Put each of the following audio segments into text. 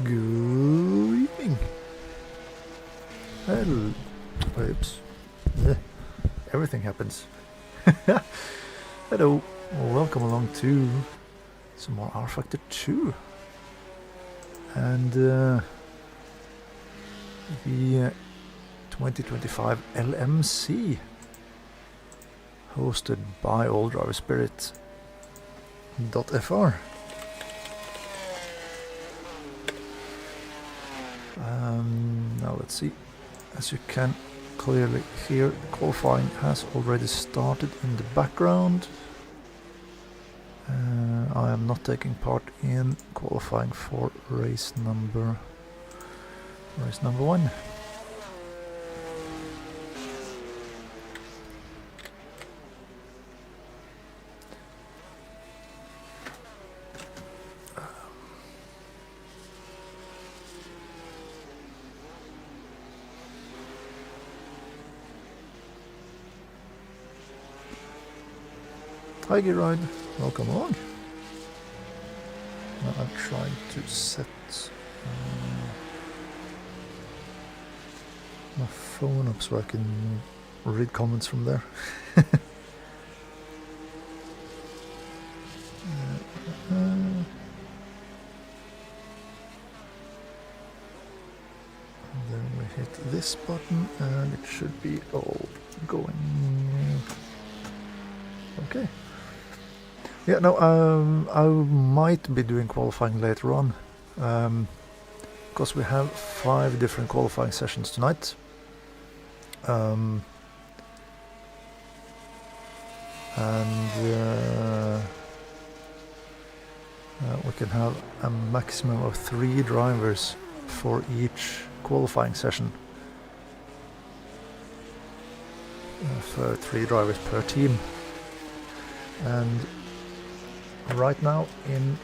Good evening. Hello. Oops. Everything happens. Hello. Welcome along to some more rFactor 2. And the 2025 LMC, hosted by alldriverspirit.fr. Now let's see. As you can clearly hear, qualifying has already started in the background. I am not taking part in qualifying for race number 1. Tiger Ride, welcome along. Now I'm trying to set my phone up so I can read comments from there. And then we hit this button and it should be all going. Okay. Yeah, no, I might be doing qualifying later on, because we have 5 different qualifying sessions tonight. We can have a maximum of 3 drivers for each qualifying session. For 3 drivers per team. And right now in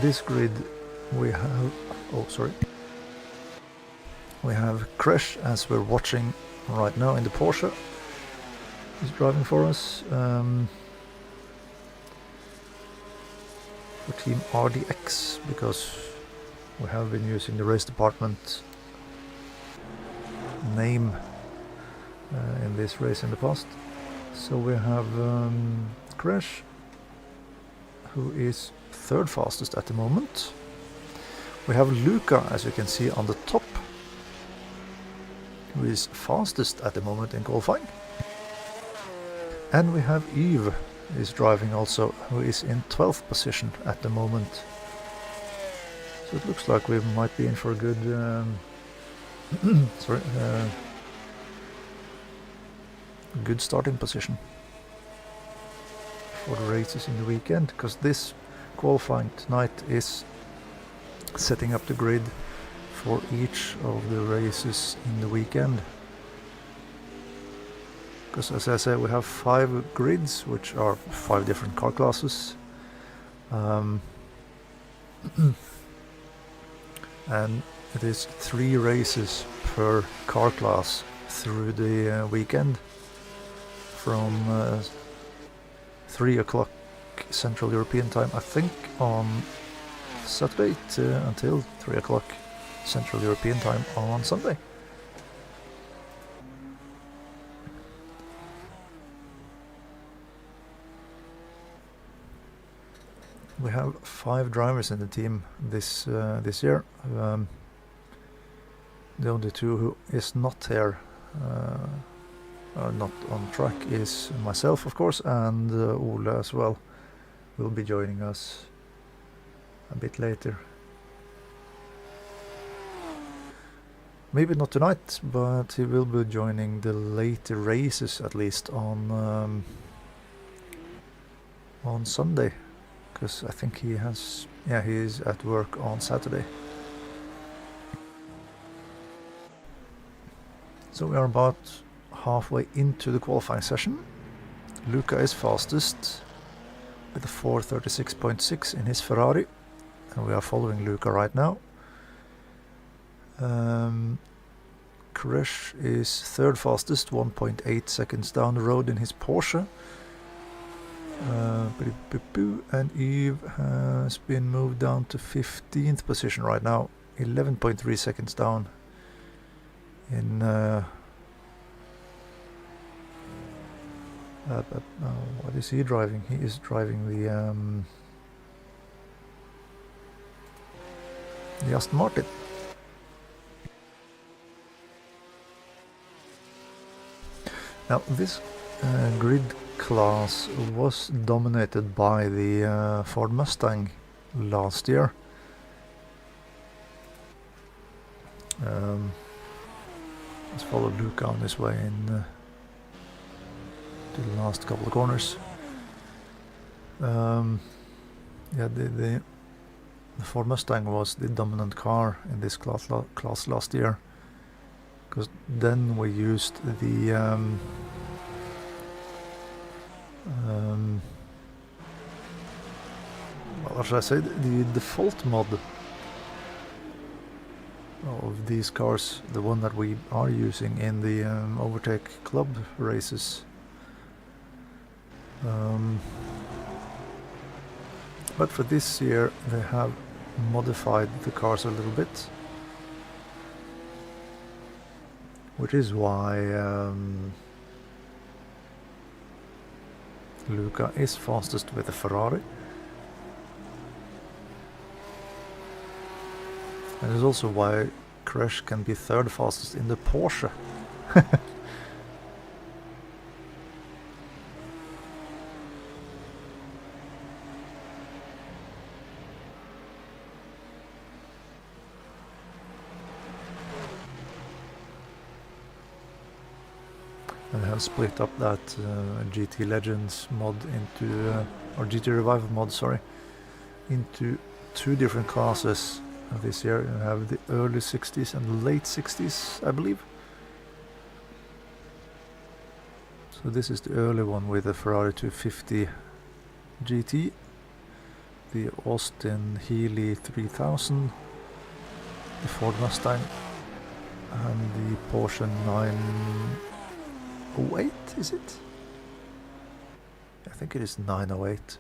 this grid we have Crash, as we're watching right now in the Porsche. He's driving for us for team RDX, because we have been using the race department name in this race in the past. So we have Crash, who is 3rd fastest at the moment. We have Luca, as you can see on the top, who is fastest at the moment in qualifying. And we have Eve, who is driving also, who is in 12th position at the moment. So it looks like we might be in for a good good starting position for the races in the weekend, because this qualifying tonight is setting up the grid for each of the races in the weekend. Because, as I said, we have 5 grids, which are 5 different car classes, and it is 3 races per car class through the weekend, from 3 o'clock Central European time, I think, on Saturday until 3 o'clock Central European time on Sunday. We have 5 drivers in the team this year. The only 2 who is not here, not on track, is myself, of course, and Ole as well will be joining us a bit later. Maybe not tonight, but he will be joining the later races, at least on Sunday, because I think he is at work on Saturday. So we are about halfway into the qualifying session. Luca is fastest with a 4:36.6 in his Ferrari, and we are following Luca right now. Crash is 3rd fastest, 1.8 seconds down the road in his Porsche. And Eve has been moved down to 15th position right now, 11.3 seconds down in what is he driving? He is driving the Aston Martin. Now this grid class was dominated by the Ford Mustang last year. Let's follow Luca on his way in to the last couple of corners. Yeah, the Ford Mustang was the dominant car in this class last year, because then we used the what should I say, the default mod of these cars, the one that we are using in the Overtake Club races. But for this year they have modified the cars a little bit, which is why Luca is fastest with the Ferrari. And it's also why Crash can be third fastest in the Porsche. And have split up that GT Legends mod into, or GT Revival mod, sorry, into two different classes this year. You have the early 60s and the late 60s, I believe. So this is the early one with the Ferrari 250 GT, the Austin Healey 3000, the Ford Mustang, and the Porsche 908, is it? I think it is 908.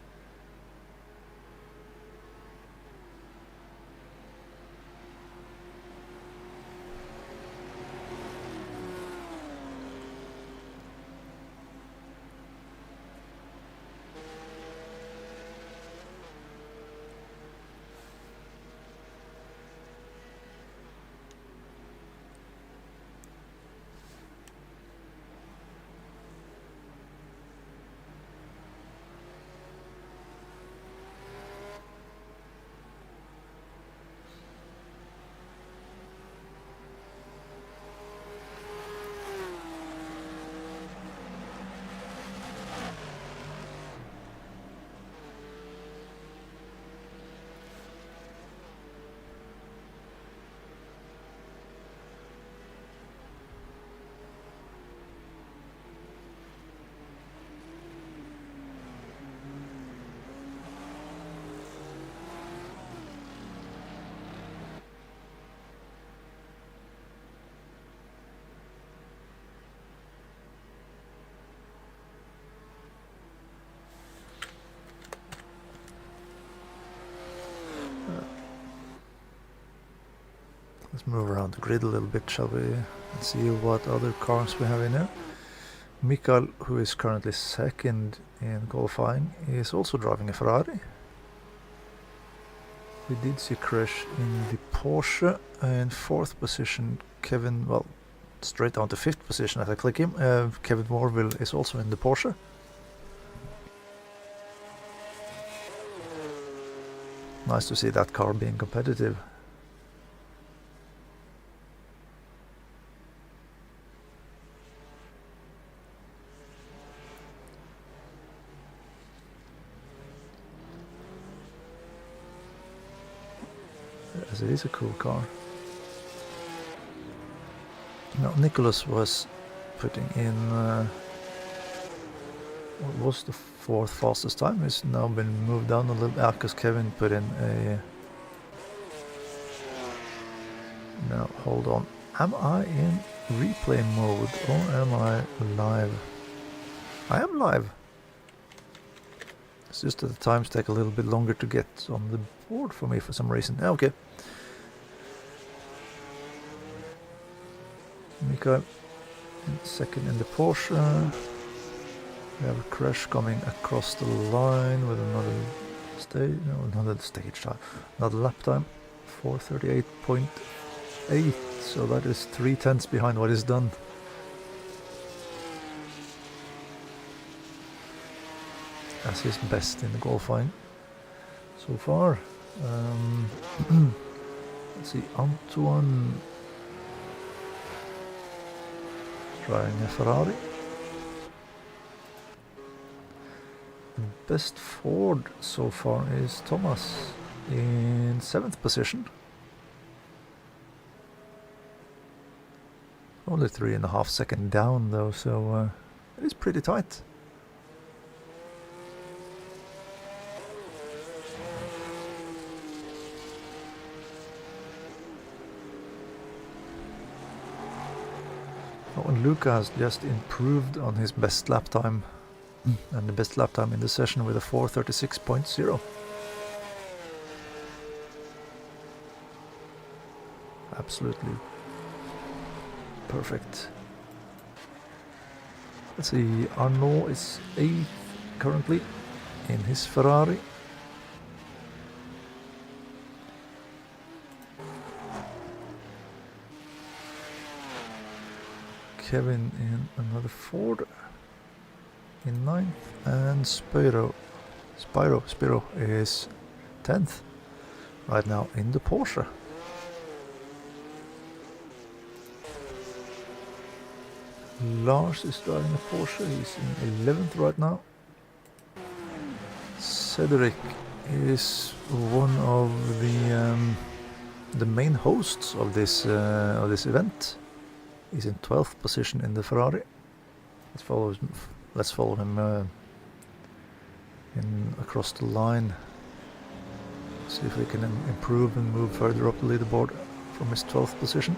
Let's move around the grid a little bit, shall we, and see what other cars we have in there. Mikael, who is currently second in qualifying, is also driving a Ferrari. We did see Crash in the Porsche. In fourth position, Kevin, well, straight down to fifth position as I click him. Kevin Morville is also in the Porsche. Nice to see that car being competitive. Yes, it is a cool car. Now Nicholas was putting in what was the fourth fastest time. It's now been moved down a little bit because Kevin put in a... Now hold on, am I in replay mode or am I live? I am live. It's just that the times take a little bit longer to get on the board for me for some reason. Okay. Mika second in the Porsche. We have a crash coming across the line with another stage time, another lap time, 4:38.8. So that is 3/10 behind what is done. As his best in the qualifying so far. Let's see, Antoine trying a Ferrari. The best Ford so far is Thomas in 7th position. Only 3.5 seconds down though, so it is pretty tight. Oh, and Luca has just improved on his best lap time, and the best lap time in the session with a 4:36.0. Absolutely perfect. Let's see, Arnaud is 8th currently in his Ferrari. Kevin in another Ford in 9th, and Spiro is 10th right now in the Porsche. Lars is driving a Porsche, he's in 11th right now. Cedric is one of the main hosts of this event. He's in 12th position in the Ferrari. Let's follow him in across the line. See if we can improve and move further up the leaderboard from his 12th position.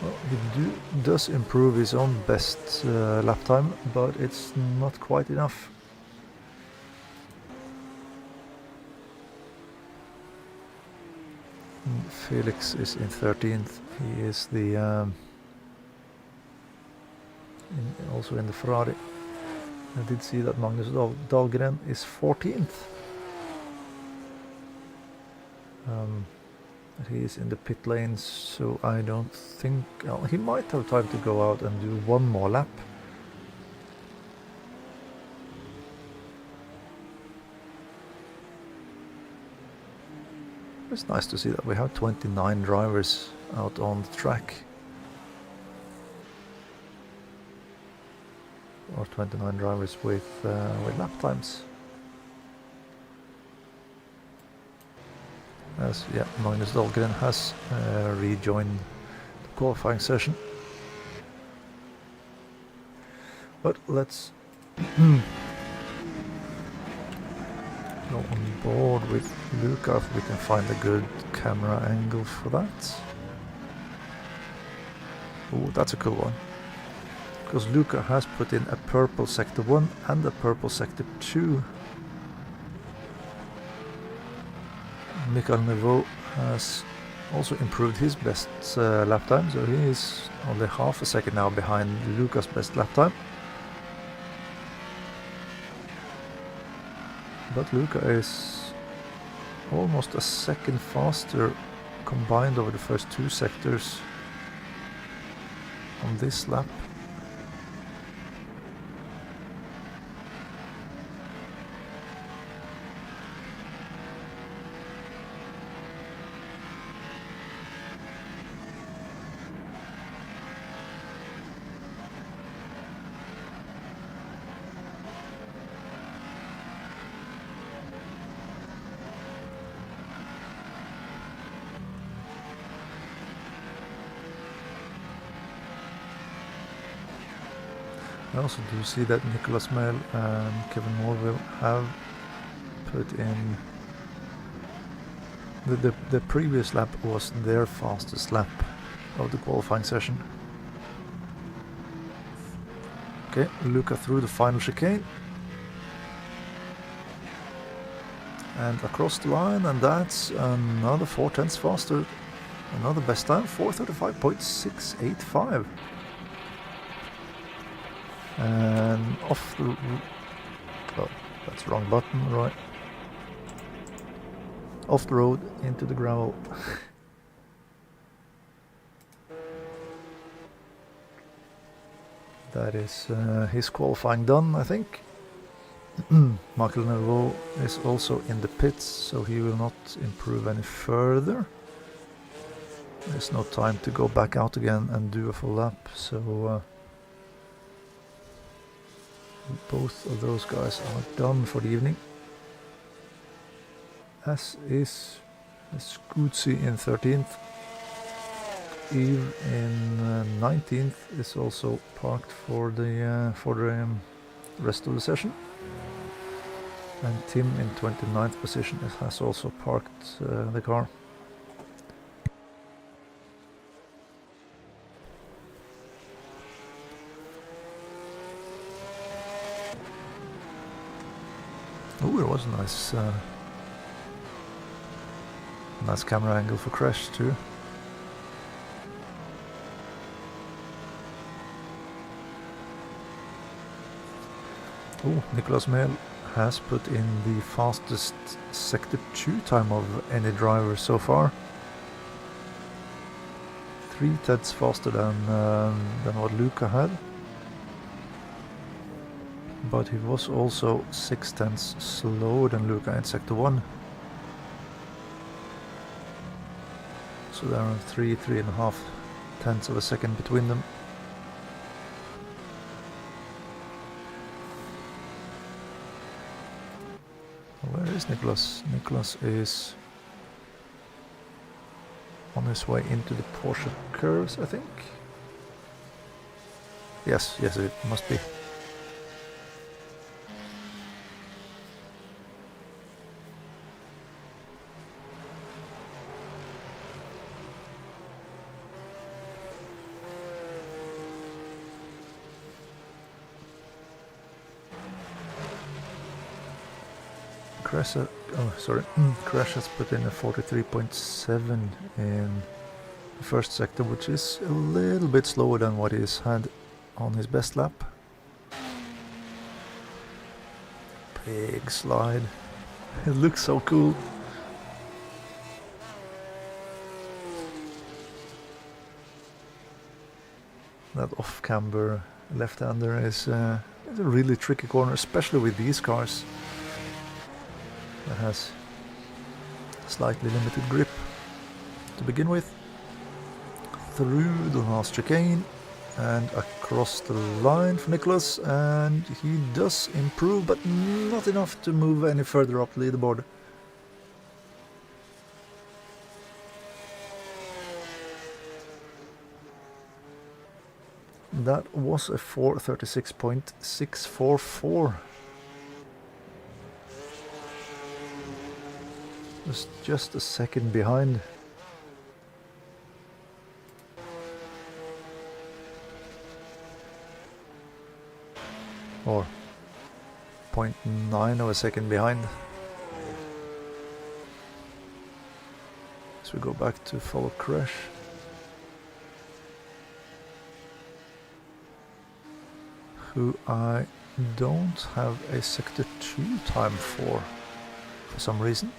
Well, he does improve his own best lap time, but it's not quite enough. Felix is in 13th. He is the also in the Ferrari. I did see that Magnus Dahlgren is 14th. He is in the pit lanes, so I don't think he might have time to go out and do one more lap. It's nice to see that we have 29 drivers out on the track. Or 29 drivers with lap times. As Magnus Dahlgren has rejoined the qualifying session. But let's go on board with Luca if we can find a good camera angle for that. Oh, that's a cool one. Because Luca has put in a purple sector 1 and a purple sector 2. Michael Neveu has also improved his best lap time, so he is only half a second now behind Luca's best lap time. But Luca is almost a second faster combined over the first 2 sectors on this lap. I also do see that Nicolas Mel and Kevin Morville have put in The previous lap was their fastest lap of the qualifying session. Okay, Luca through the final chicane. And across the line, and that's another 4/10 faster. Another best time, 4:35.685. And off the... oh, that's the wrong button, right. Off the road, into the gravel. That is his qualifying done, I think. Michael Nervo is also in the pits, so he will not improve any further. There's no time to go back out again and do a full lap, so both of those guys are done for the evening. As is Scootsy in 13th. Eve in 19th is also parked for the rest of the session. And Tim in 29th position has also parked the car. Oh, it was a nice camera angle for Crash too. Oh, Nicolas Mehl has put in the fastest Sector 2 time of any driver so far. 3/10 faster than what Luca had. But he was also 6/10 slower than Luca in Sector 1. So there are 3.5 tenths of a second between them. Where is Nicolas? Nicolas is on his way into the Porsche curves, I think. Yes, it must be. Crash has put in a 43.7 in the first sector, which is a little bit slower than what he's had on his best lap. Big slide. It looks so cool. That off-camber left-hander is a really tricky corner, especially with these cars. That has slightly limited grip to begin with. Through the last chicane and across the line for Nicolas, and he does improve, but not enough to move any further up the leaderboard. That was a 4:36.644. Was just a second behind. Or 0.9 of a second behind. So we go back to follow Crash. Who I don't have a Sector 2 time for some reason.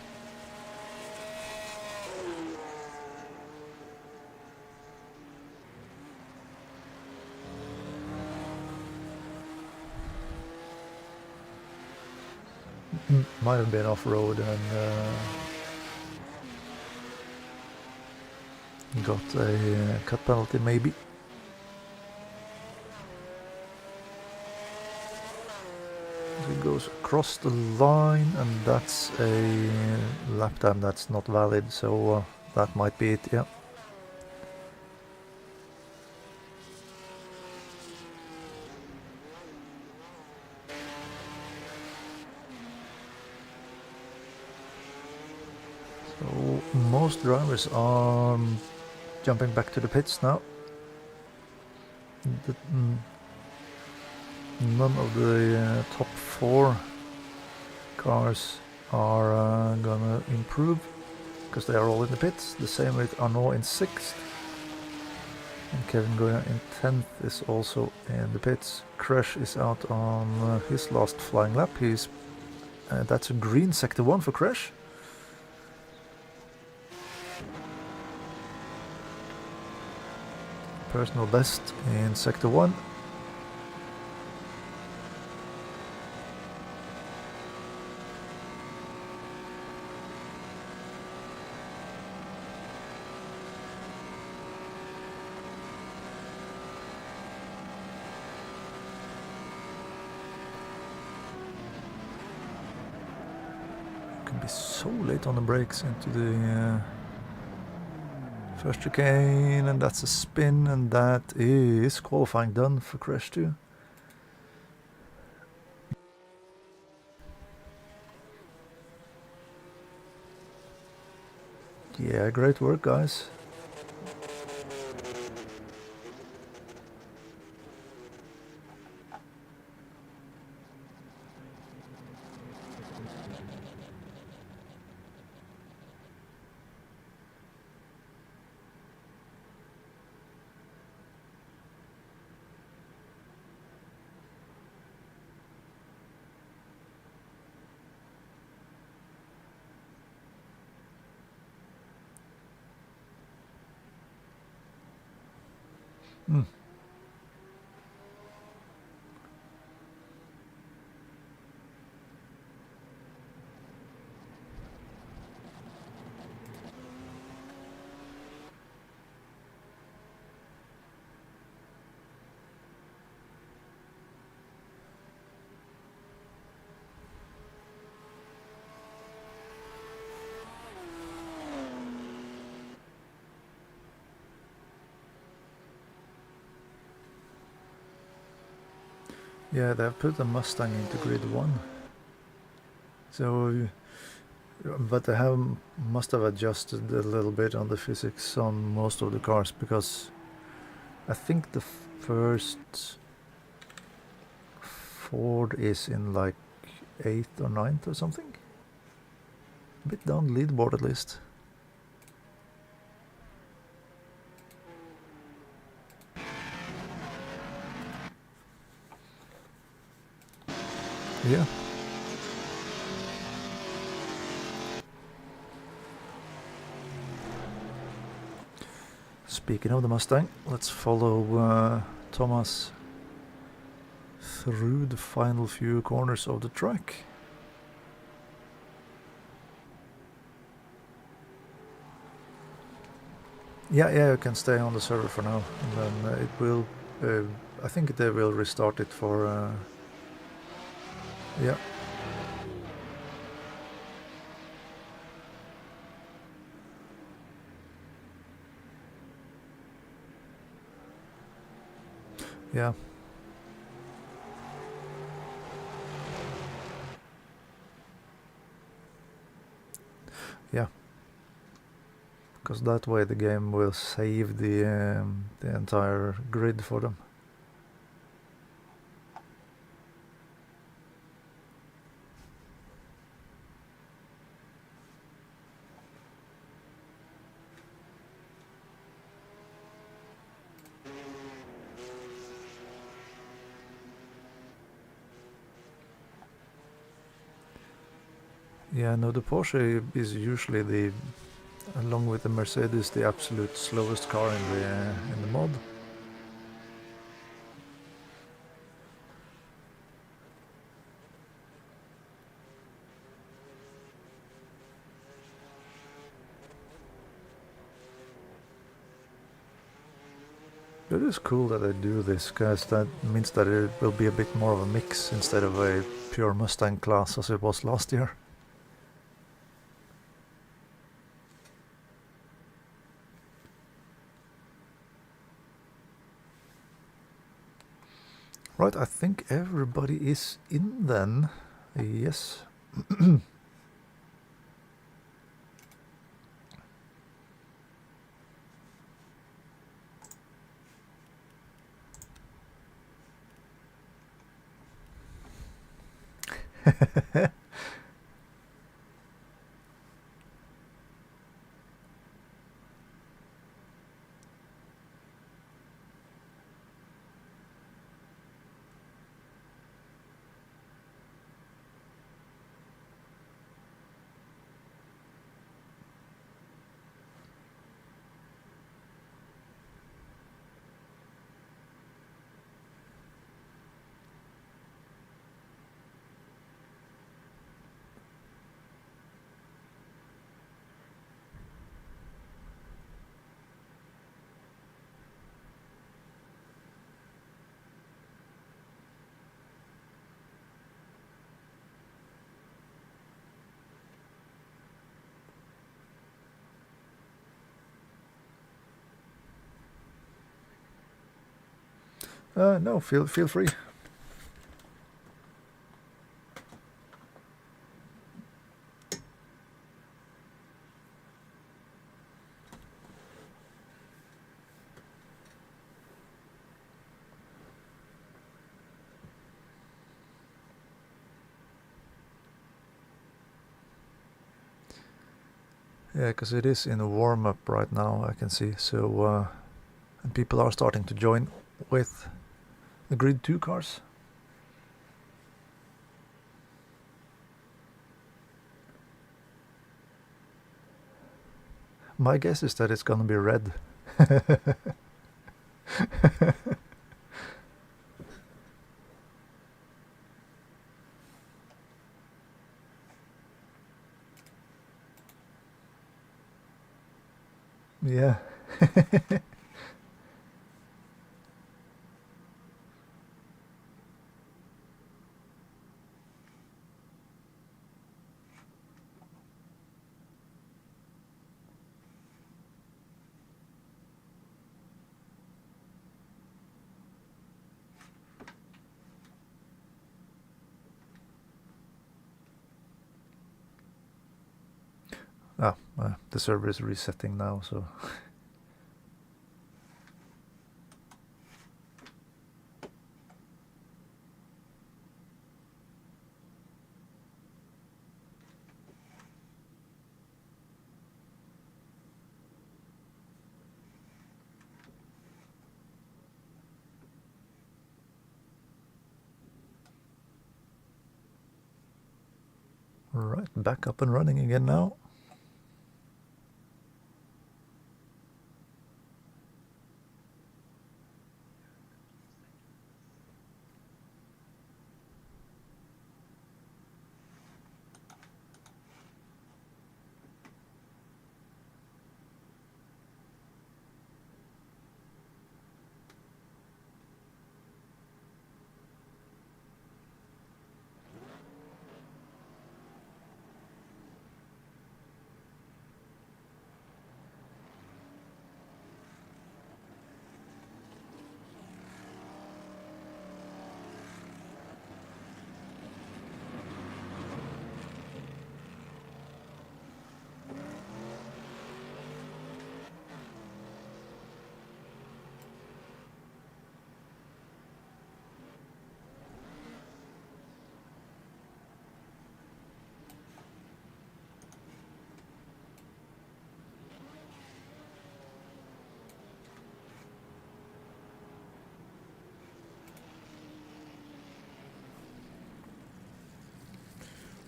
Might have been off-road and got a cut penalty maybe. It goes across the line, and that's a lap time that's not valid, so that might be it, yeah. most drivers are jumping back to the pits now. None of the top 4 cars are gonna improve because they are all in the pits. The same with Arnaud in 6th, and Kevin Goya in 10th is also in the pits. Crush is out on his last flying lap. That's a green sector 1 for Crush. Personal best in sector 1. Can be so late on the brakes into the first chicane, and that's a spin, and that is qualifying done for Crash 2. Yeah, great work, guys. Yeah, they've put the Mustang into grid 1. So, but they must have adjusted a little bit on the physics on most of the cars, because I think the first Ford is in like 8th or 9th or something. A bit down the leaderboard at least. Yeah. Speaking of the Mustang, let's follow Thomas through the final few corners of the track. Yeah, you can stay on the server for now, and then it will. I think they will restart it for. Yeah. Yeah. Yeah. Because that way the game will save the entire grid for them. Yeah, no, the Porsche is usually along with the Mercedes, the absolute slowest car in the mod. It is cool that they do this, because that means that it will be a bit more of a mix instead of a pure Mustang class as it was last year. Right, I think everybody is in then. Yes. No, feel free. Yeah, because it is in a warm-up right now, I can see. So, and people are starting to join with the Grid 2 cars. My guess is that it's gonna be red. Yeah. The server is resetting now, so. Right, back up and running again now.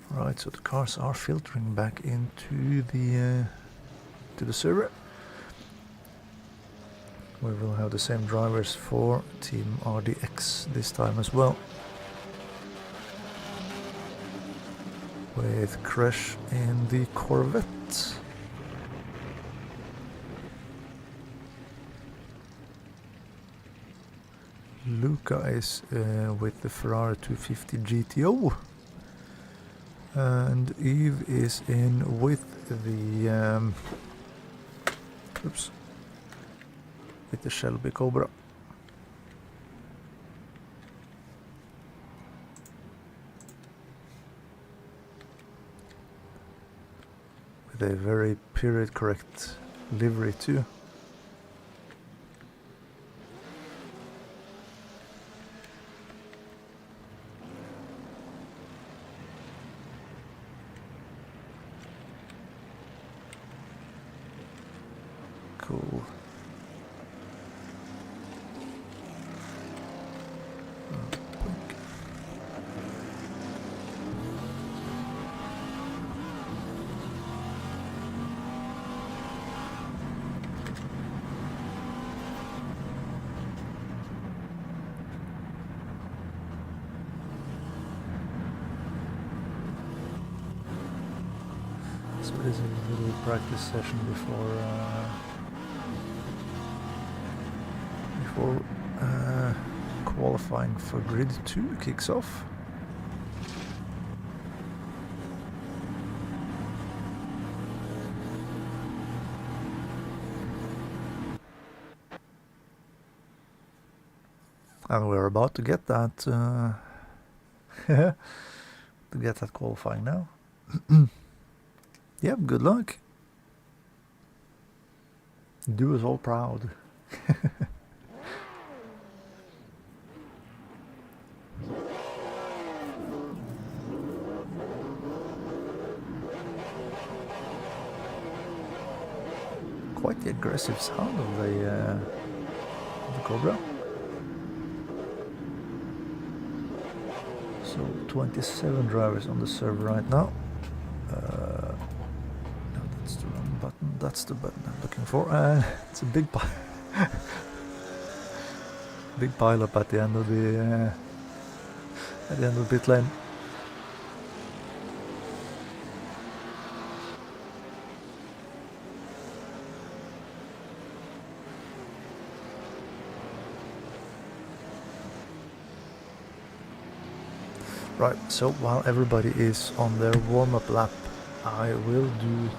Right, so the cars are filtering back into the server. We will have the same drivers for Team RDX this time as well. With Crash in the Corvette. Luca is with the Ferrari 250 GTO. And Eve is in with the with the Shelby Cobra. With a very period correct livery too. this little practice session before qualifying for Grid 2 kicks off. And we're about to get that qualifying now. Yep, good luck. Do us all proud. Quite the aggressive sound of the Cobra. So 27 drivers on the server right now. No, that's the wrong button. That's the button I'm looking for. It's a big big pile up at the end of the pit lane. Right, so while everybody is on their warm-up lap, I will do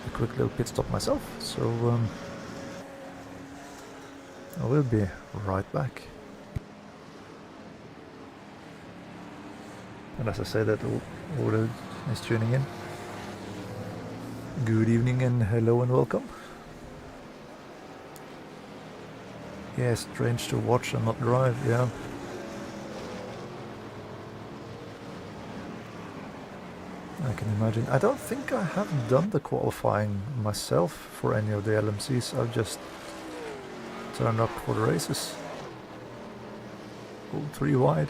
a quick little pit stop myself, so I will be right back. And as I say that, Ola is tuning in. Good evening and hello and welcome. Yeah, strange to watch and not drive, yeah. I can imagine. I don't think I have done the qualifying myself for any of the LMCs. I've just turned up for the races. Oh, 3 wide.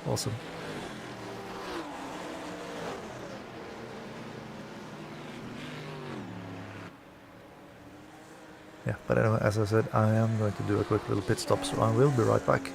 Awesome. Yeah, but anyway, as I said, I am going to do a quick little pit stop, so I will be right back.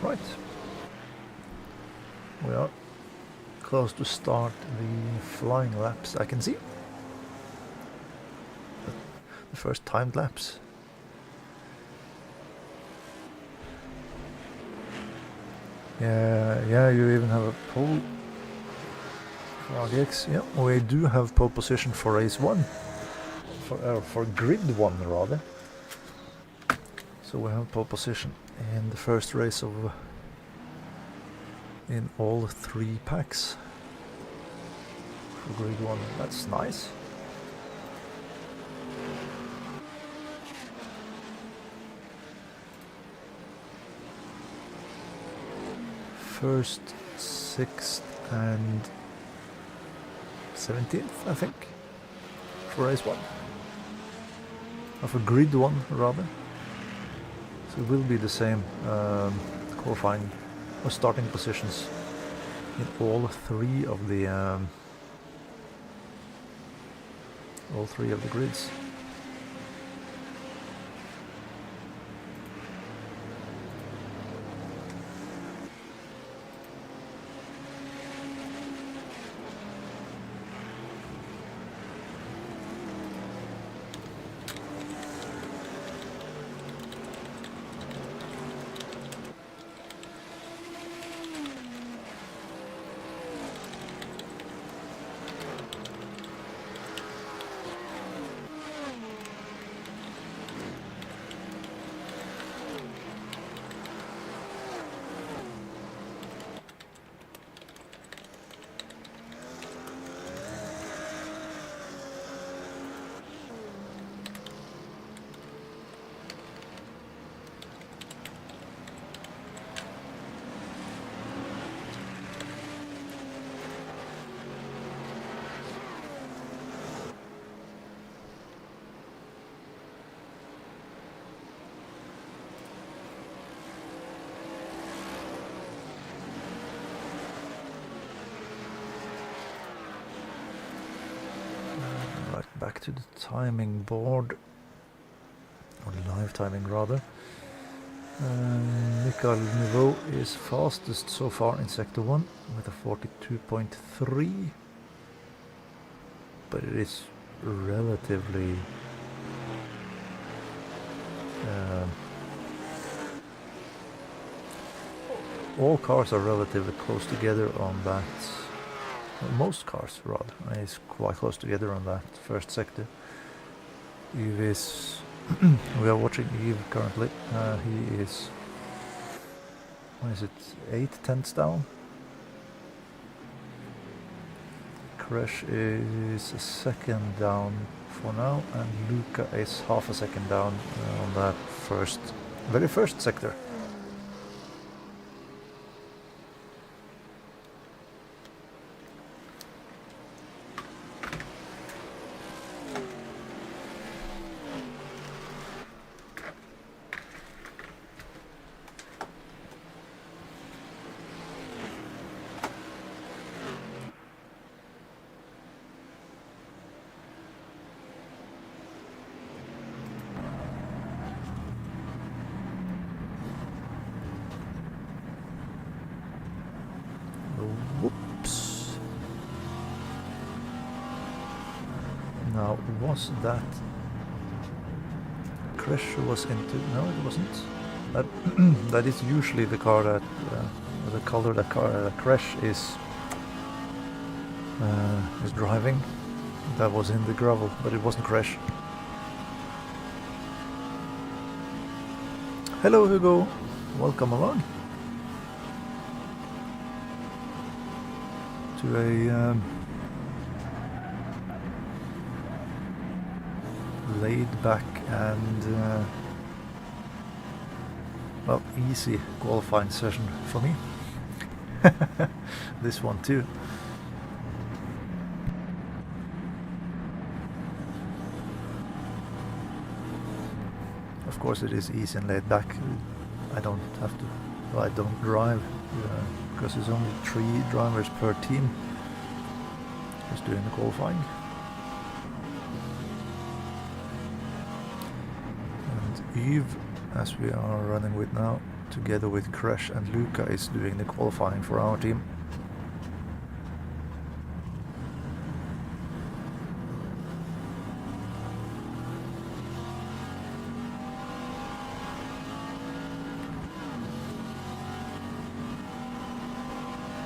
Right. We are close to start the flying laps, I can see. The first timed laps. Yeah, you even have a pole. RDX, yeah, we do have pole position for race 1. For grid 1 rather. So we have pole position in the first race of in all 3 packs for grid 1. That's nice. First, 6th and 17th, I think, for race 1. Or for grid 1 rather. So it will be the same qualifying or starting positions in all 3 of the grids. Back to the timing board, or live timing rather. Mikael Niveau is fastest so far in Sector 1 with a 42.3, but it is relatively all cars are relatively close together on that. Most cars rather is quite close together on that first sector. Eve is we are watching Eve currently. He is, what is it, 8/10 down. Crash is a second down for now, and Luca is half a second down on that very first sector. Whoops. Now, was that Crash was into? No, it wasn't. That is usually the car that the color that Crash is driving. That was in the gravel, but it wasn't Crash. Hello, Hugo. Welcome along to a laid back and well, easy qualifying session for me. This one too. Of course it is easy and laid back. I don't have to, well, I don't drive because there's only 3 drivers per team just doing the qualifying. And Eve, as we are running with now, together with Crash and Luca, is doing the qualifying for our team.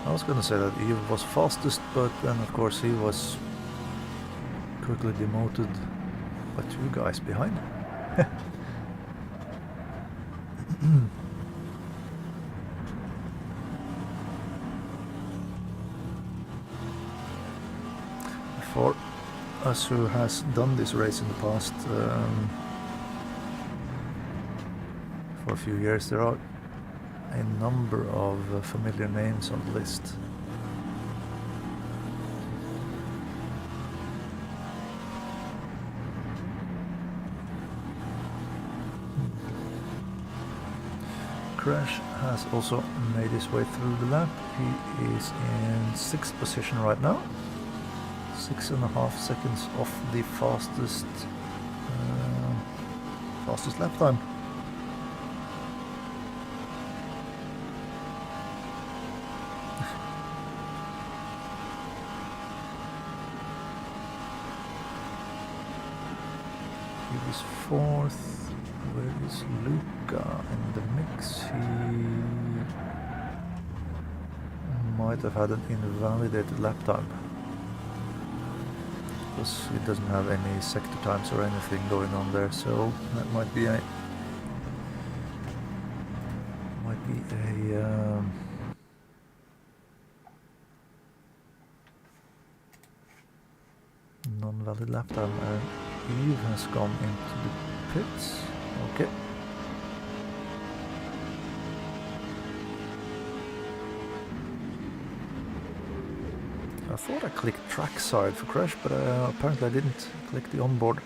I was gonna say that he was fastest, but then of course he was quickly demoted by 2 guys behind. For us who has done this race in the past for a few years, there are a number of familiar names on the list. Crash has also made his way through the lap. He is in 6th position right now. 6.5 seconds off the fastest lap time. He was 4th. Where is Luca in the mix? He might have had an invalidated lap time, because it doesn't have any sector times or anything going on there, so that might be a non-valid lap time. And Eve has gone into the pits. Okay. I thought I clicked trackside for Crash, but apparently I didn't click the onboard.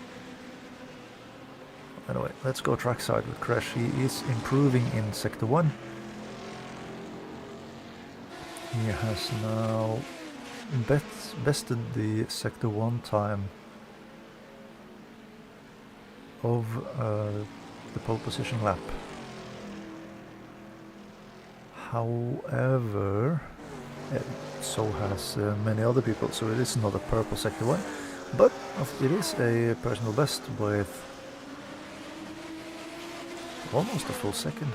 Anyway, let's go trackside with Crash. He is improving in Sector 1. He has now bested the Sector 1 time of the pole position lap. However, so has many other people, so it is not a purple Sector 1, but it is a personal best with almost a full second.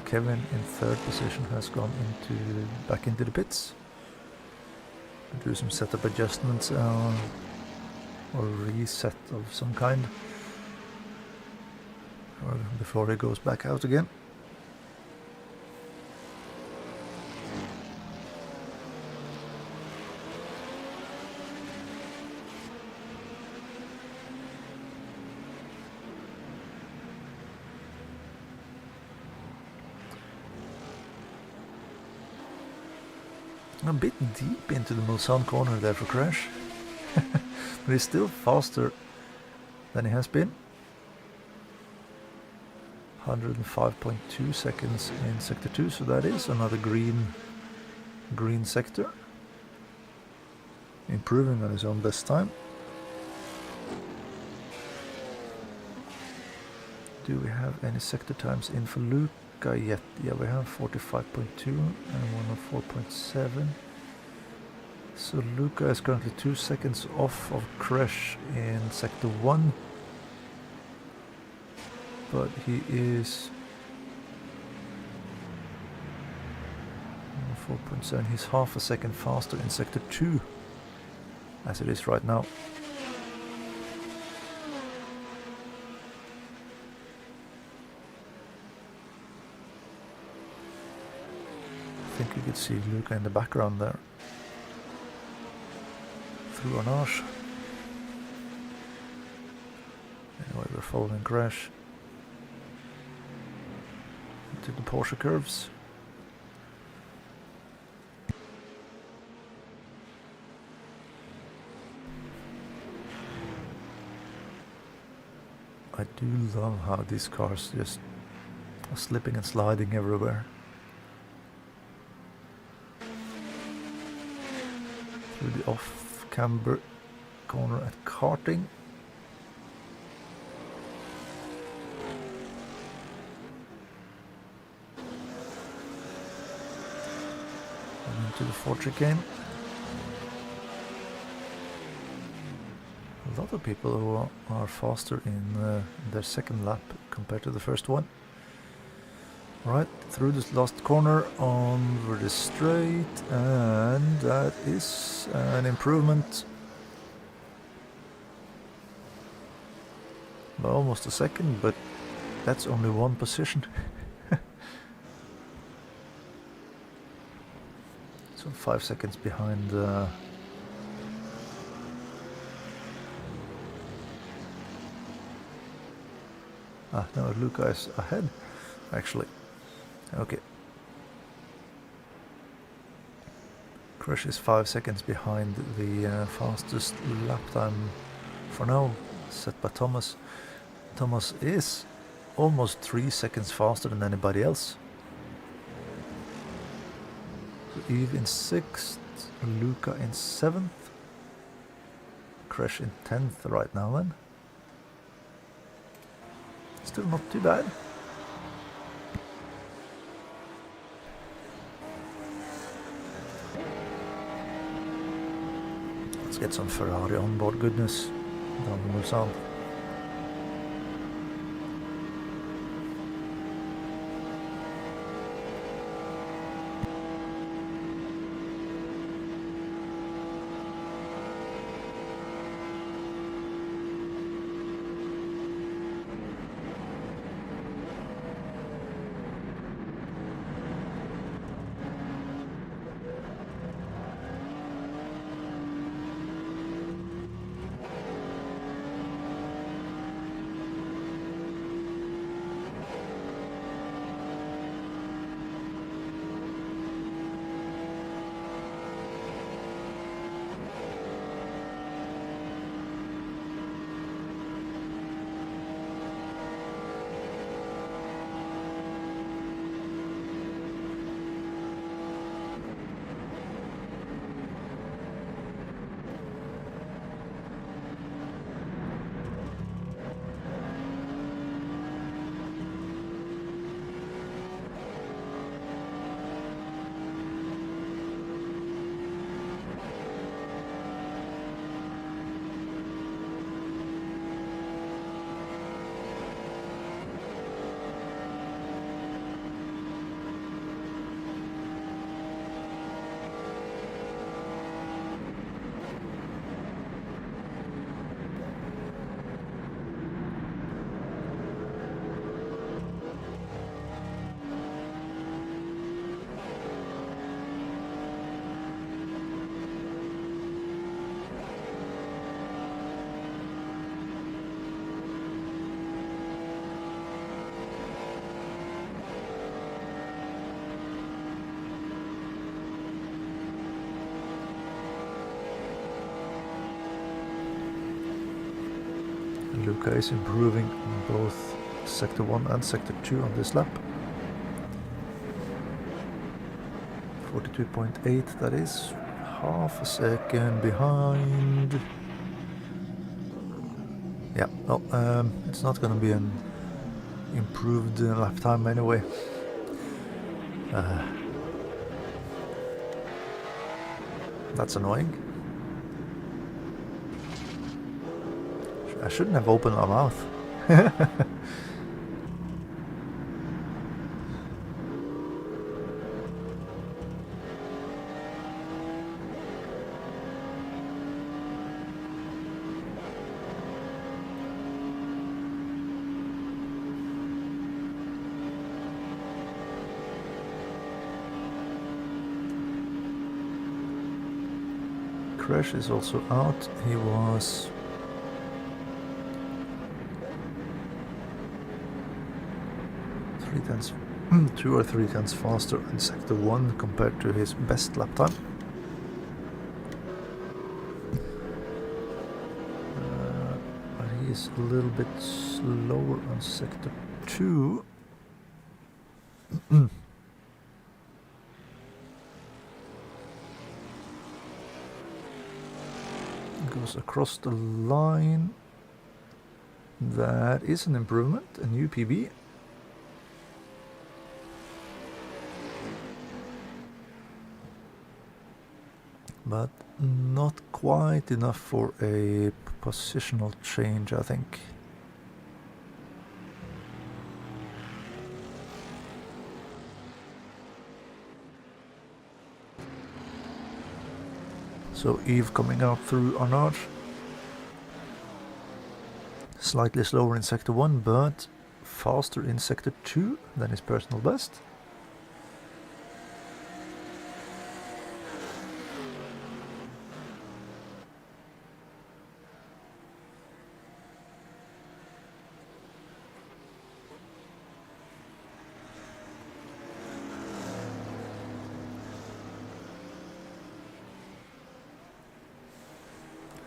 Kevin in 3rd position has gone back into the pits. Do some setup adjustments or reset of some kind before he goes back out again. A bit deep into the Mulsanne corner there for Crash, but he's still faster than he has been. 105.2 seconds in Sector 2, so that is another green sector. Improving on his own best time. Do we have any sector times in for Luca yet? Yeah, we have 45.2 and 104.7. So Luca is currently 2 seconds off of Crash in Sector 1. But he is 4.7. He's half a second faster in Sector 2 as it is right now. I think you could see Luca in the background there through an arch. Anyway, we're following Crash into the Porsche curves. I do love how these cars just are slipping and sliding everywhere. Through the off-camber corner at karting. to the fourth chicane. A lot of people who are faster in their second lap compared to the first one. Right, through this last corner, over the straight, and that is an improvement. By almost a second, but that's only one position. So 5 seconds behind no, Luca is ahead, actually. Okay. Crush is 5 seconds behind the fastest lap time for now, set by Thomas. Thomas is almost 3 seconds faster than anybody else. So Eve in 6th, Luca in 7th, Crush in 10th right now then. Still not too bad. Let's get some Ferrari onboard goodness down the Mulsanne. Luca is improving both Sector 1 and Sector 2 on this lap. 42.8, that is half a second behind. Yeah, well, it's not going to be an improved lap time anyway. That's annoying. I shouldn't have opened my mouth. Crash is also out. He was 2 or 3 tenths faster in Sector 1 compared to his best lap time. But he is a little bit slower on Sector 2. Goes across the line. That is an improvement, a new PB. but not quite enough for a positional change, I think. So Eve coming out through Arnage. Slightly slower in sector 1, but faster in sector 2 than his personal best.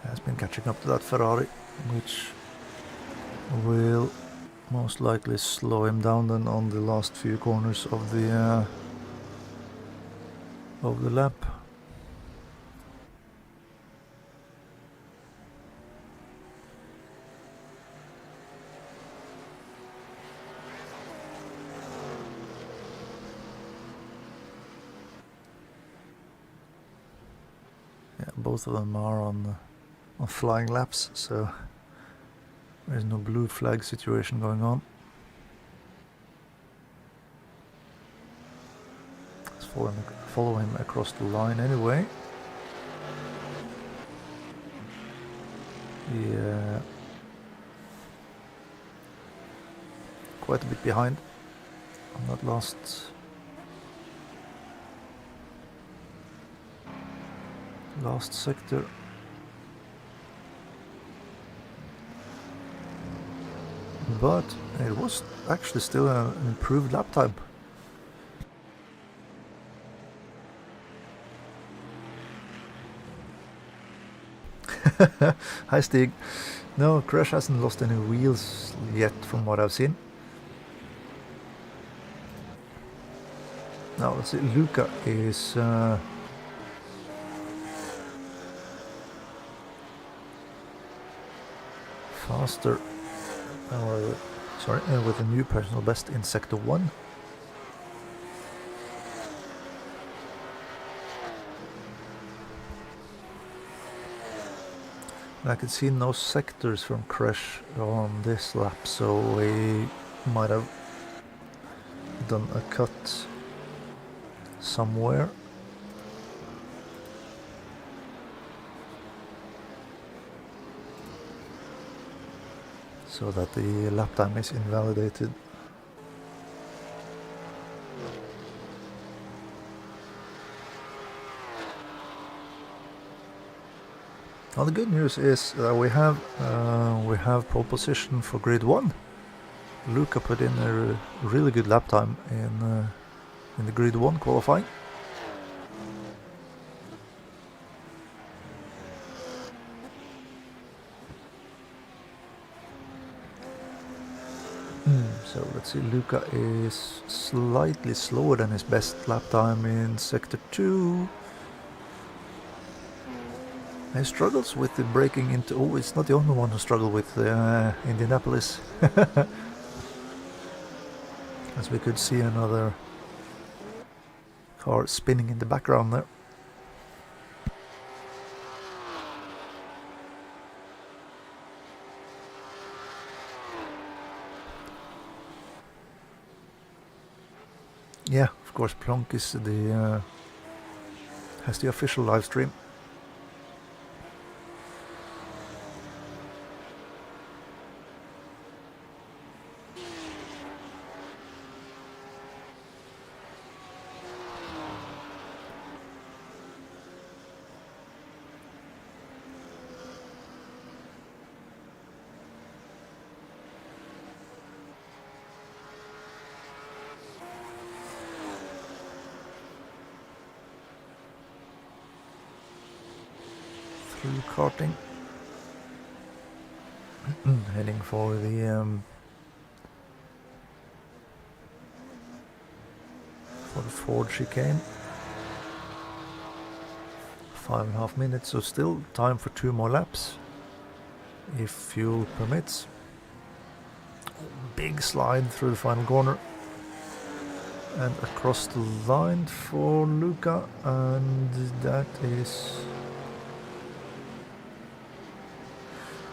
Has been catching up to that Ferrari, which will most likely slow him down then on the last few corners of the lap. Yeah, both of them are on flying laps, so there's no blue flag situation going on. Let's follow him across the line anyway. Yeah, quite a bit behind on that last sector. But it was actually still an improved lap time. Hi Stig. No, Crash hasn't lost any wheels yet from what I've seen. Now let's see, Luca is faster, with a new personal best in sector 1. I can see no sectors from Crash on this lap, so we might have done a cut somewhere. So that the lap time is invalidated. Now the good news is that we have pole position for grid 1. Luca put in a really good lap time in the grid 1 qualifying. So let's see, Luca is slightly slower than his best lap time in sector 2. He struggles with the braking into... Oh, it's not the only one who struggled with Indianapolis. As we could see another car spinning in the background there. Yeah, of course, Plonk is has the official live stream. Through karting, heading for the Ford chicane. 5.5 minutes, so still time for 2 more laps, if fuel permits. Big slide through the final corner. and across the line for Luca, and that is...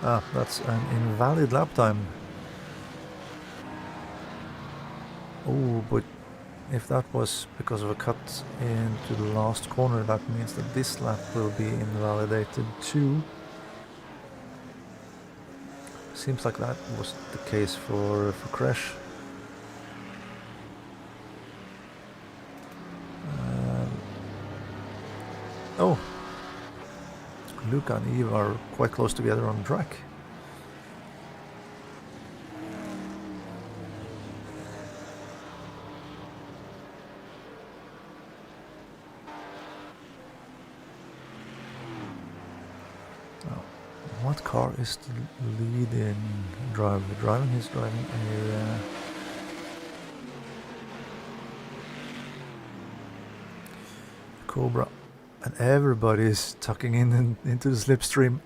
that's an invalid lap time. Oh, but if that was because of a cut into the last corner, that means that this lap will be invalidated too. Seems like that was the case for Crash. Oh, Luca and Eve are quite close together on the track. What car is the leading driver driving? He's driving a Cobra, and everybody is tucking in into the slipstream.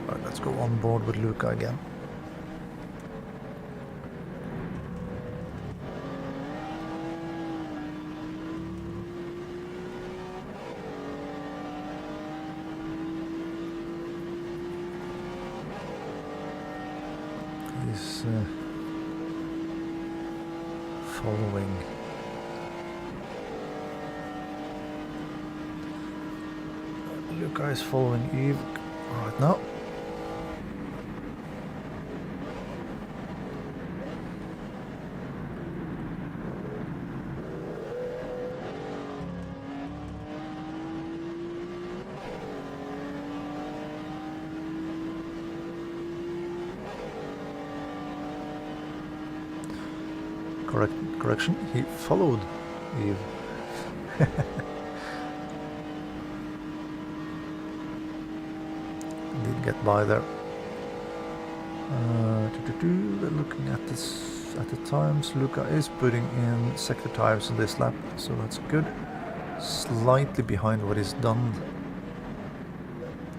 Right, let's go on board with Luca again. He's following. Luca is following Eve right now. Correction, he followed Eve. Did get by there. Looking at this at the times, Luca is putting in sector tires in this lap, so that's good. Slightly behind what he's done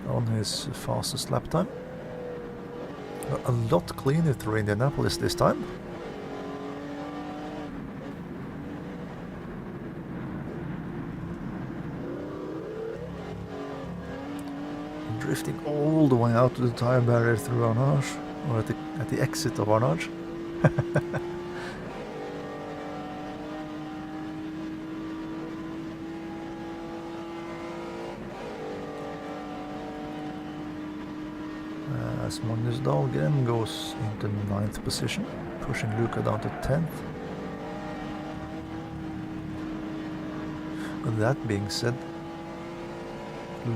on his fastest lap time. A lot cleaner through Indianapolis this time. Drifting all the way out to the tire barrier through Arnage, or at the exit of Arnage. As Magnus Dahlgren goes into 9th position, pushing Luca down to 10th. With that being said,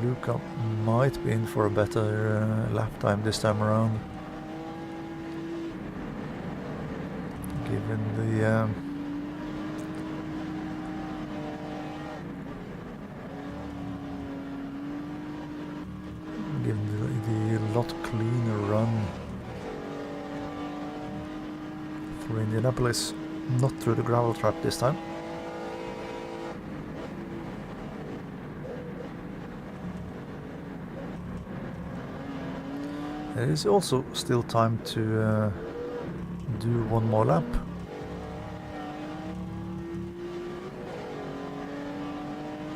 Luca might be in for a better lap time this time around, given the lot cleaner run through Indianapolis, not through the gravel trap this time. There is also still time to do one more lap.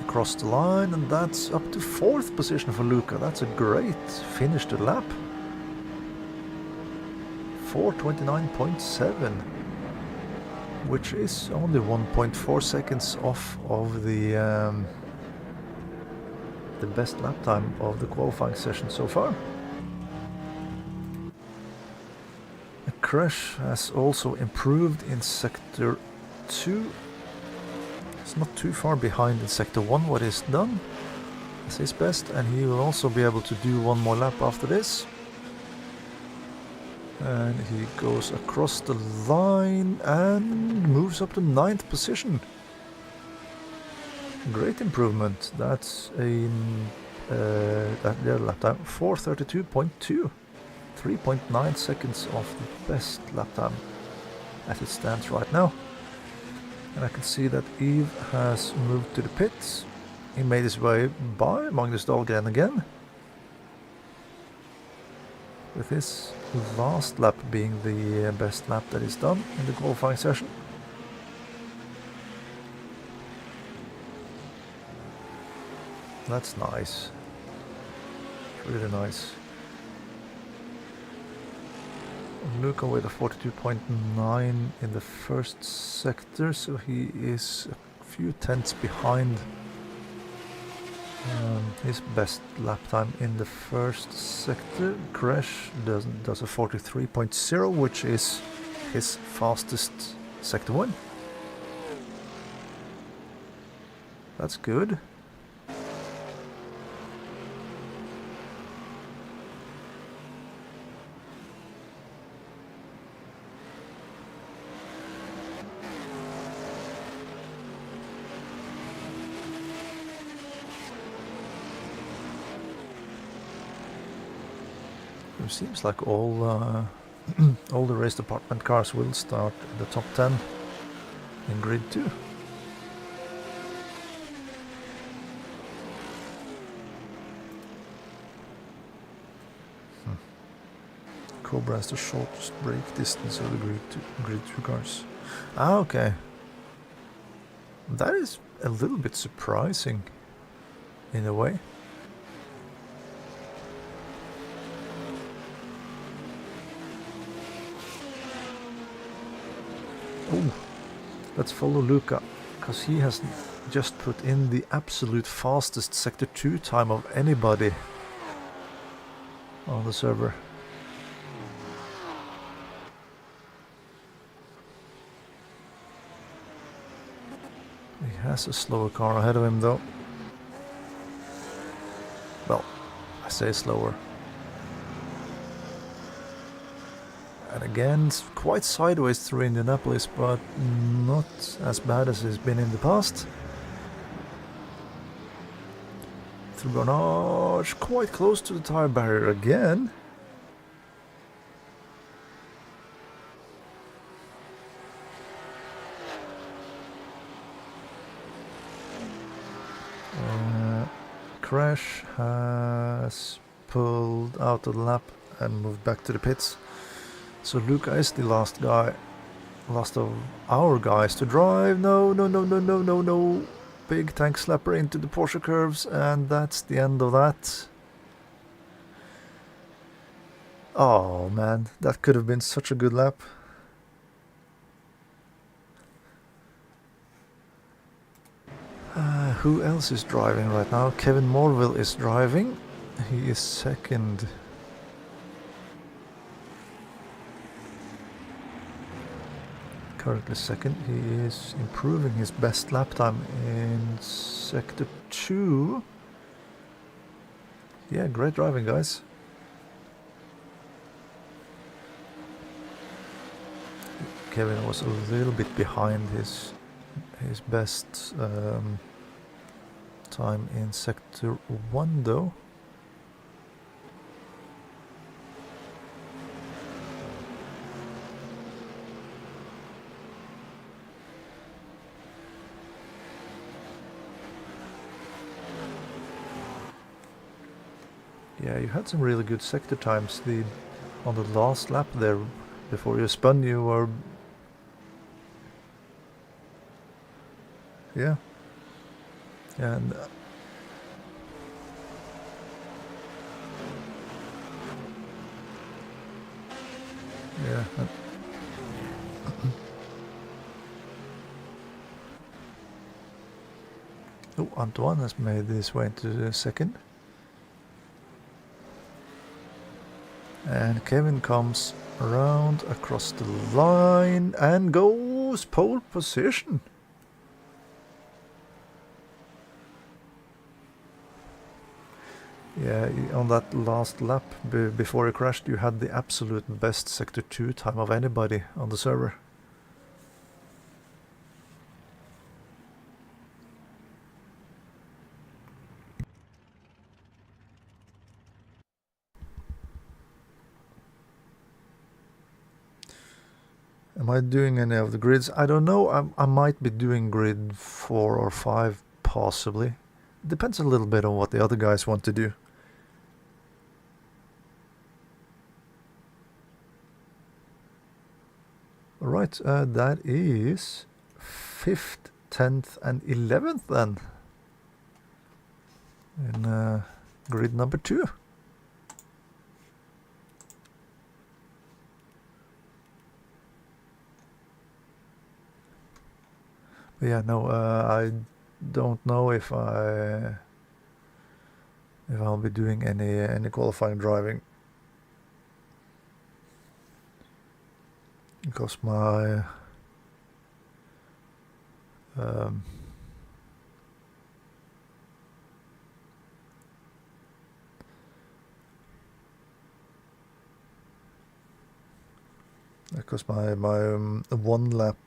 Across the line, and that's up to 4th position for Luca. That's a great finish to the lap. 4:29.7, which is only 1.4 seconds off of the best lap time of the qualifying session so far. Crash has also improved in sector 2, It's not too far behind in Sector 1 what is done. That's his best, and he will also be able to do one more lap after this. And he goes across the line and moves up to 9th position. Great improvement. That's a lap time 4:32.2, 3.9 seconds off the best lap time as it stands right now. And I can see that Eve has moved to the pits. He made his way by Magnus Dahlgren again, with his last lap being the best lap that is done in the qualifying session. That's nice. Really nice. Luca with a 42.9 in the first sector, so he is a few tenths behind his best lap time in the first sector. Crash does a 43.0, which is his fastest sector 1. That's good. It seems like all the race department cars will start in the top 10 in grid 2. Cobra has the shortest brake distance of the grid 2 cars. Ah, okay. That is a little bit surprising in a way. Oh, let's follow Luca, because he has just put in the absolute fastest Sector 2 time of anybody on the server. He has a slower car ahead of him though. Well, I say slower. And again, it's quite sideways through Indianapolis, but not as bad as it's been in the past. Through Bernage, quite close to the tire barrier again. Crash has pulled out of the lap and moved back to the pits. So Luca is the last of our guys to drive. No. Big tank slapper into the Porsche curves, and that's the end of that. Oh man, that could have been such a good lap. Who else is driving right now? Kevin Morville is driving. He is second. Currently second. He is improving his best lap time in Sector 2. Yeah, great driving, guys. Kevin was a little bit behind his best time in Sector 1 though. Yeah, you had some really good sector times. On the last lap there, before you spun, you were... Yeah. And... yeah. Oh, Antoine has made his way into the second. And Kevin comes around across the line and goes pole position. Yeah, on that last lap before you crashed, you had the absolute best Sector 2 time of anybody on the server. Am I doing any of the grids? I don't know. I might be doing grid 4 or 5, possibly. Depends a little bit on what the other guys want to do. Alright, that is 5th, 10th and 11th then. In grid number 2. But yeah, no, I don't know if I'll be doing any qualifying driving, because my one lap.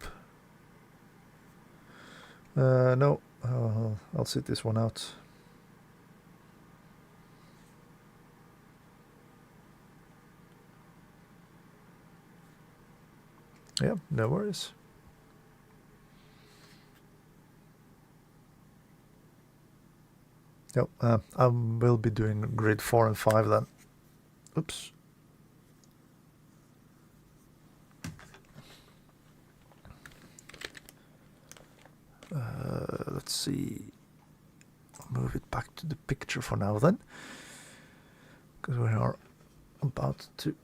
No, I'll sit this one out. Yeah, no worries. Yep, I will be doing grid 4 and 5 then. Oops. Let's see. I'll move it back to the picture for now then, because we are about to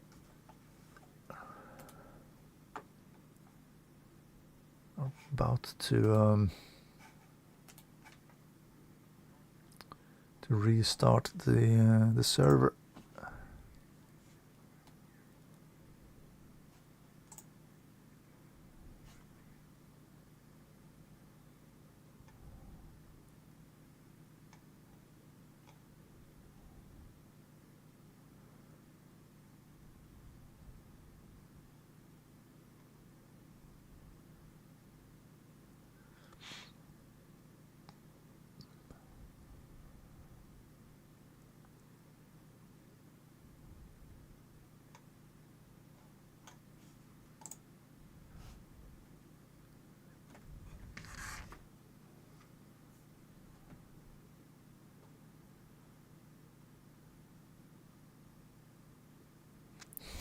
restart the server.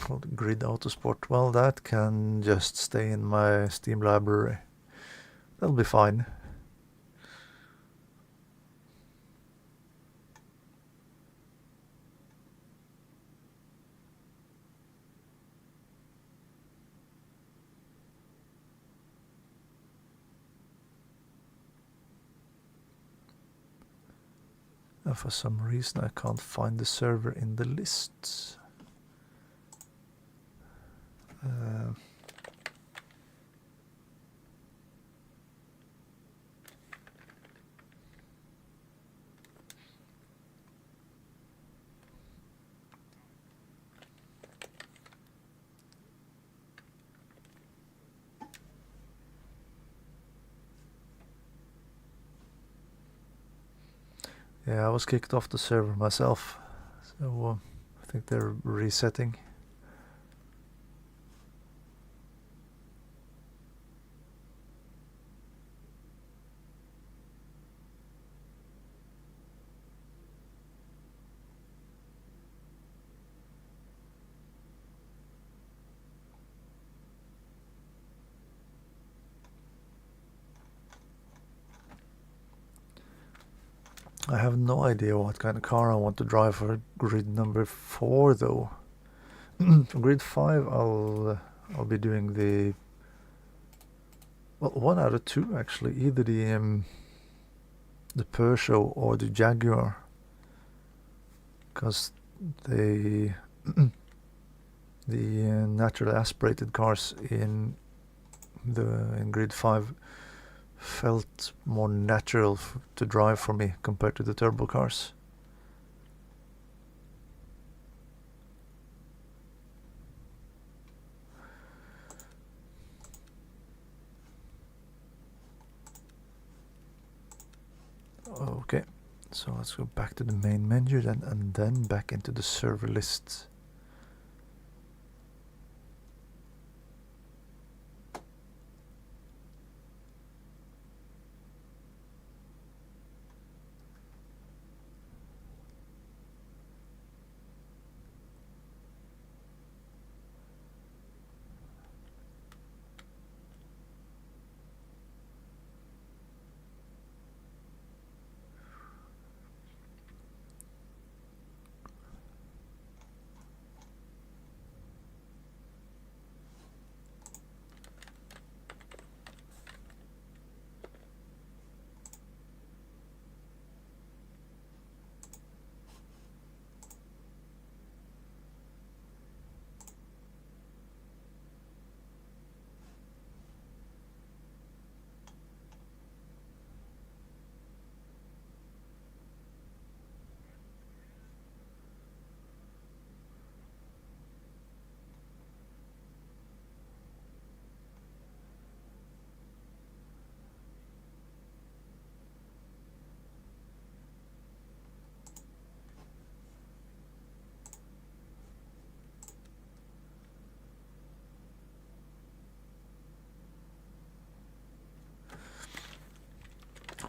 Well, Grid Autosport, well, that can just stay in my Steam library. That'll be fine. For some reason I can't find the server in the lists. Yeah, I was kicked off the server myself, so I think they're resetting. I have no idea what kind of car I want to drive for grid number 4 though. For grid 5 I'll be doing the, well, one out of two actually, either the Peugeot or the Jaguar, because the naturally aspirated cars in grid 5 felt more natural to drive for me compared to the turbo cars. Okay, so let's go back to the main menu then, and then back into the server list.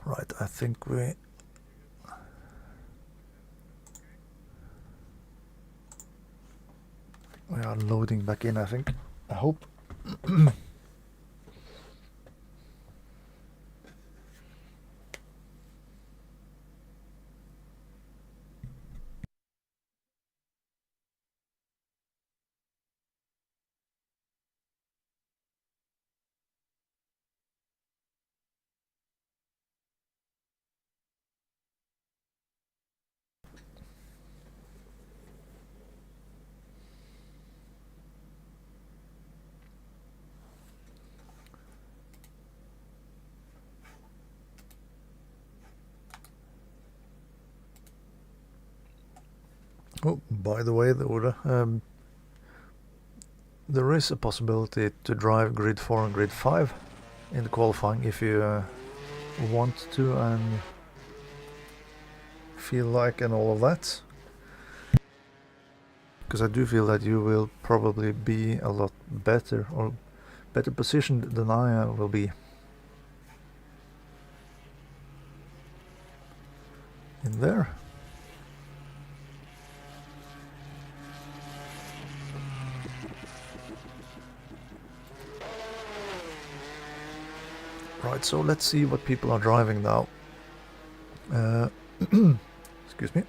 Right, I think we are loading back in, I think. I hope. Oh, by the way, there is a possibility to drive grid 4 and grid 5 in the qualifying if you want to and feel like and all of that. Because I do feel that you will probably be a lot better or better positioned than I will be in there. Right, so let's see what people are driving now. Excuse me.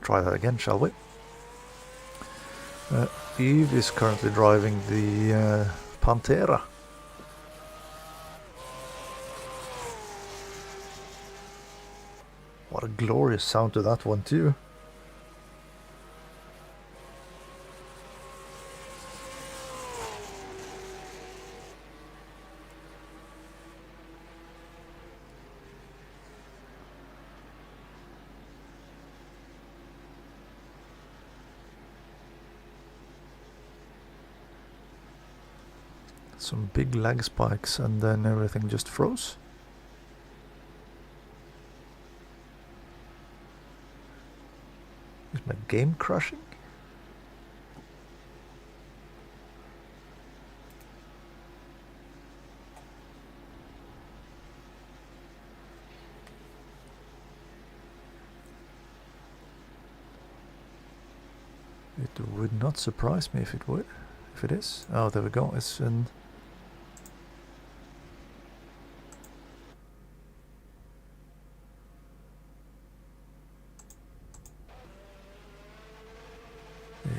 Try that again, shall we? Eve is currently driving the Pantera. What a glorious sound to that one too. Some big lag spikes and then everything just froze. Is my game crashing? It would not surprise me if it would. If it is. Oh, there we go. It's in.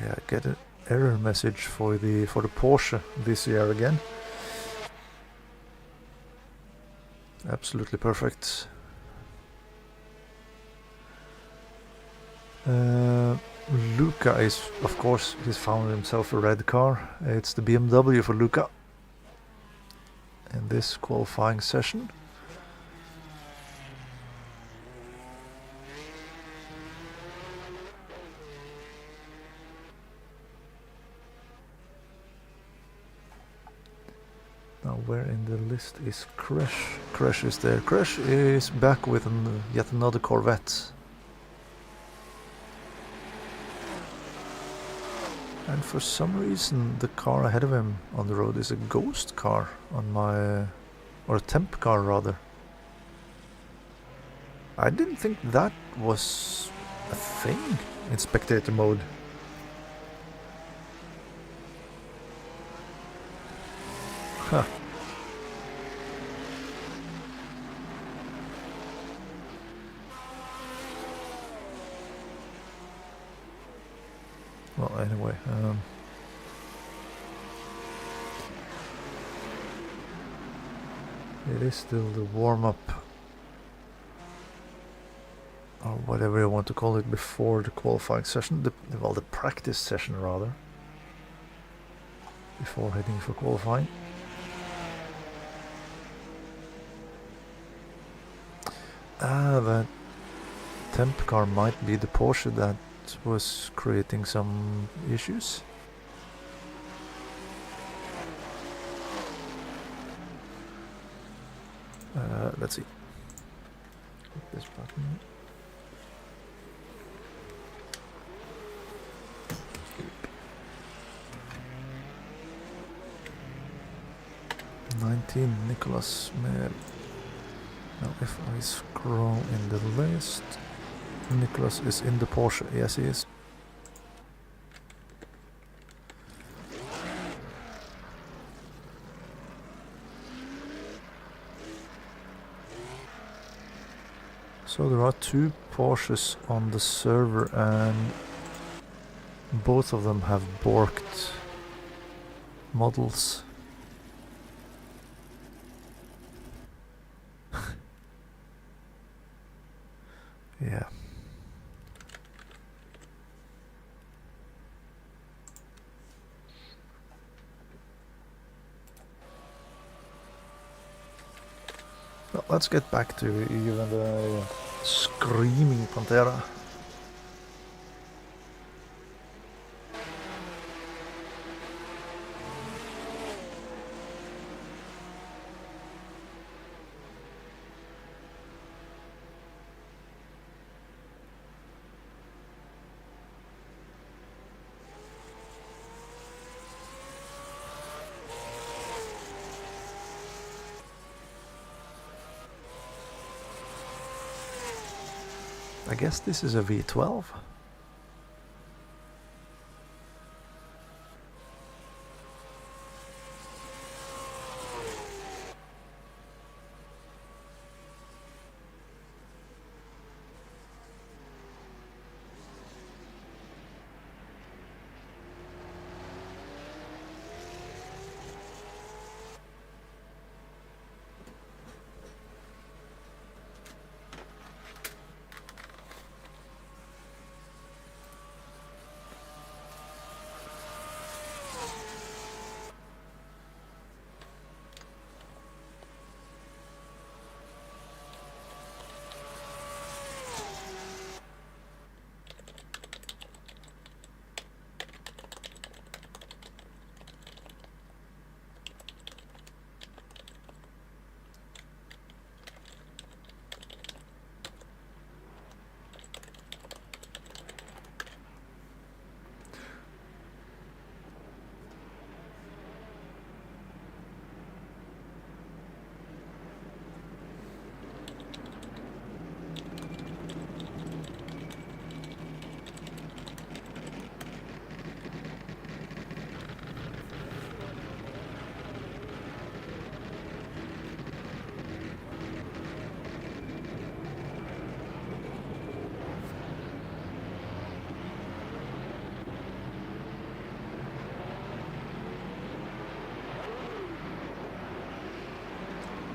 Yeah, get an error message for the Porsche this year again. Absolutely perfect. Luca is, of course, he's found himself a red car. It's the BMW for Luca in this qualifying session. Now where in the list is Crash? Crash is there. Crash is back with yet another Corvette. And for some reason the car ahead of him on the road is a ghost car on my... or a temp car rather. I didn't think that was a thing in spectator mode. Huh. Well, anyway, it is still the warm-up, or whatever you want to call it, before the qualifying session, well, the practice session rather, before heading for qualifying. That temp car might be the Porsche that was creating some issues. Let's see. Click this button. Nicholas Mer. Now if I scroll in the list, Nicholas is in the Porsche. Yes, he is. So there are two Porsches on the server and both of them have borked models. Yeah. Well, let's get back to even the screaming Pantera. I guess this is a V12.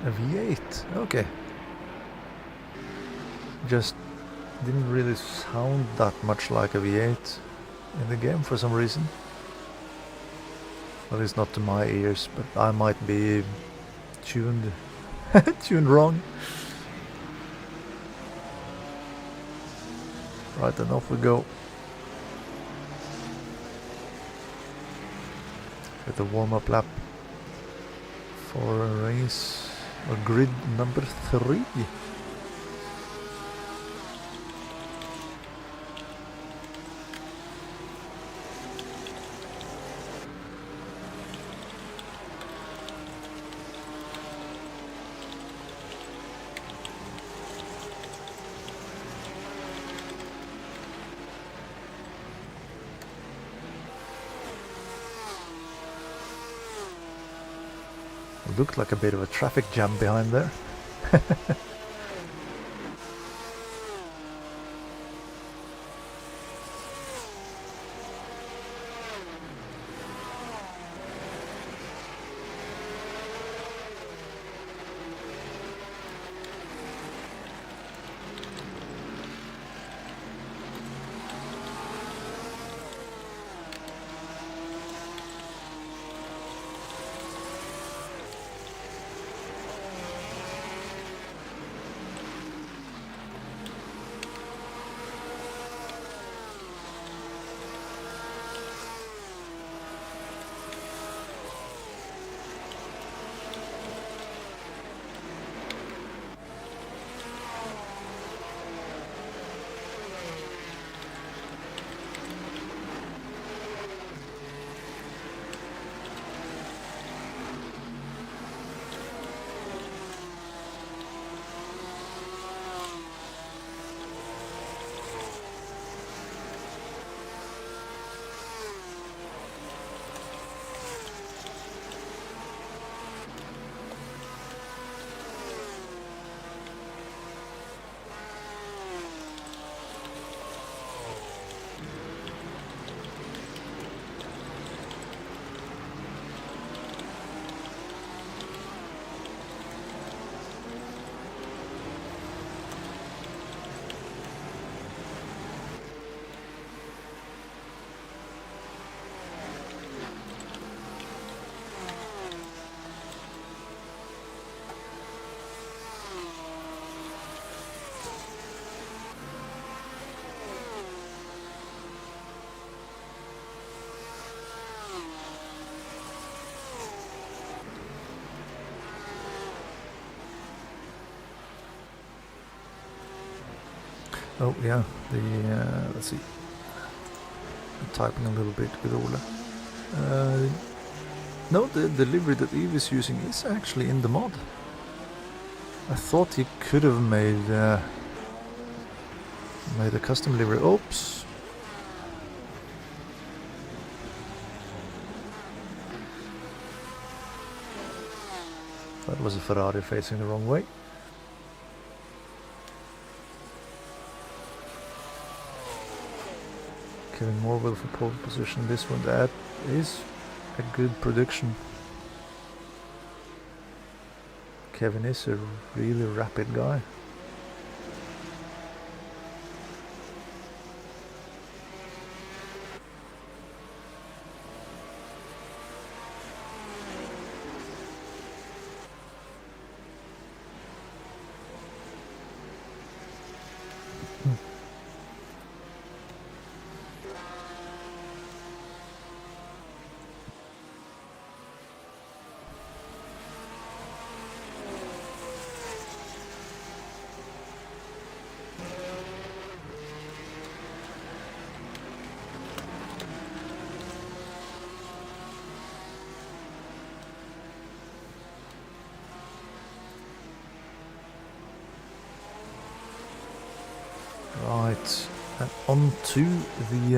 A V8, okay. Just didn't really sound that much like a V8 in the game for some reason. At least not to my ears, but I might be tuned tuned wrong. Right, then off we go. With the warm-up lap. for race or grid number 3. It looked like a bit of a traffic jam behind there. Oh yeah, let's see. I'm typing a little bit with Ola. No, the delivery that Eve is using is actually in the mod. I thought he could have made a custom delivery. Oops. That was a Ferrari facing the wrong way. Kevin Morwell for pole position. This one, that is a good prediction. Kevin is a really rapid guy. Right, and on to the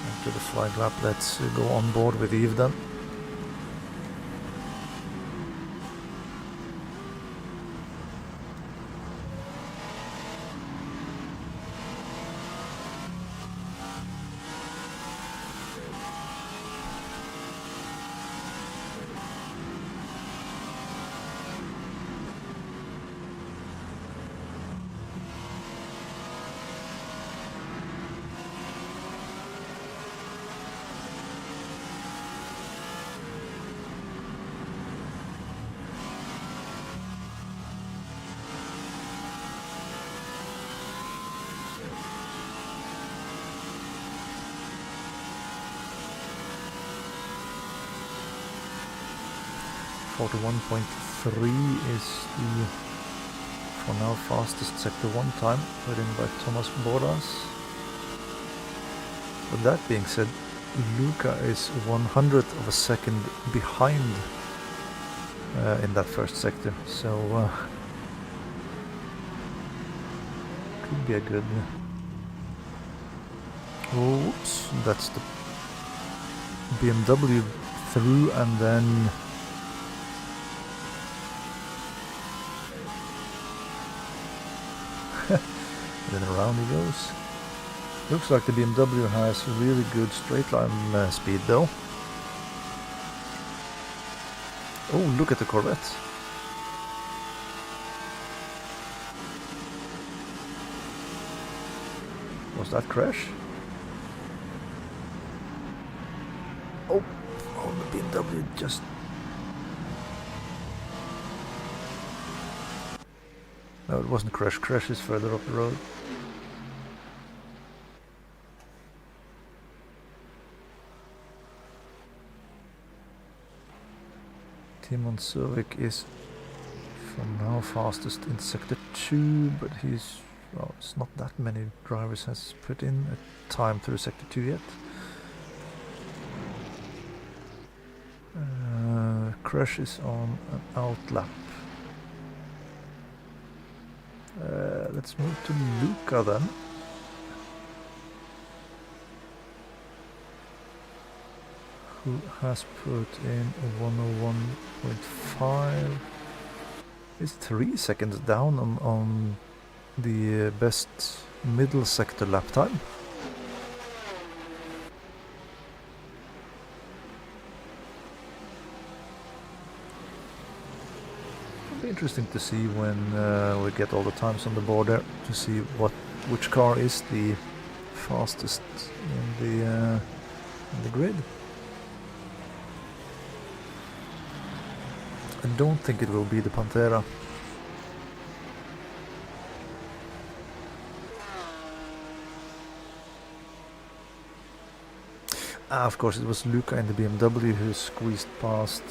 after the flag lap, let's go on board with Eve then. 41.3 is the, for now, fastest Sector 1 time put in by Thomas Bordas. With that being said, Luca is 100th of a second behind in that first sector, so could be a good... Oops, that's the BMW through, and then then around he goes. Looks like the BMW has really good straight line speed though. Oh, look at the Corvette. Was that crash? Oh, the BMW just... No, it wasn't crash. Crash is further up the road. Timon Sovik is for now fastest in Sector 2, but he's... well, it's not that many drivers has put in a time through Sector 2 yet. Crash is on an outlap. Let's move to Luca then. Who has put in 101.5. Is 3 seconds down on the best middle sector lap time. It'll be interesting to see when we get all the times on the board there, to see which car is the fastest in the grid. I don't think it will be the Pantera. Of course, it was Luca in the BMW who squeezed past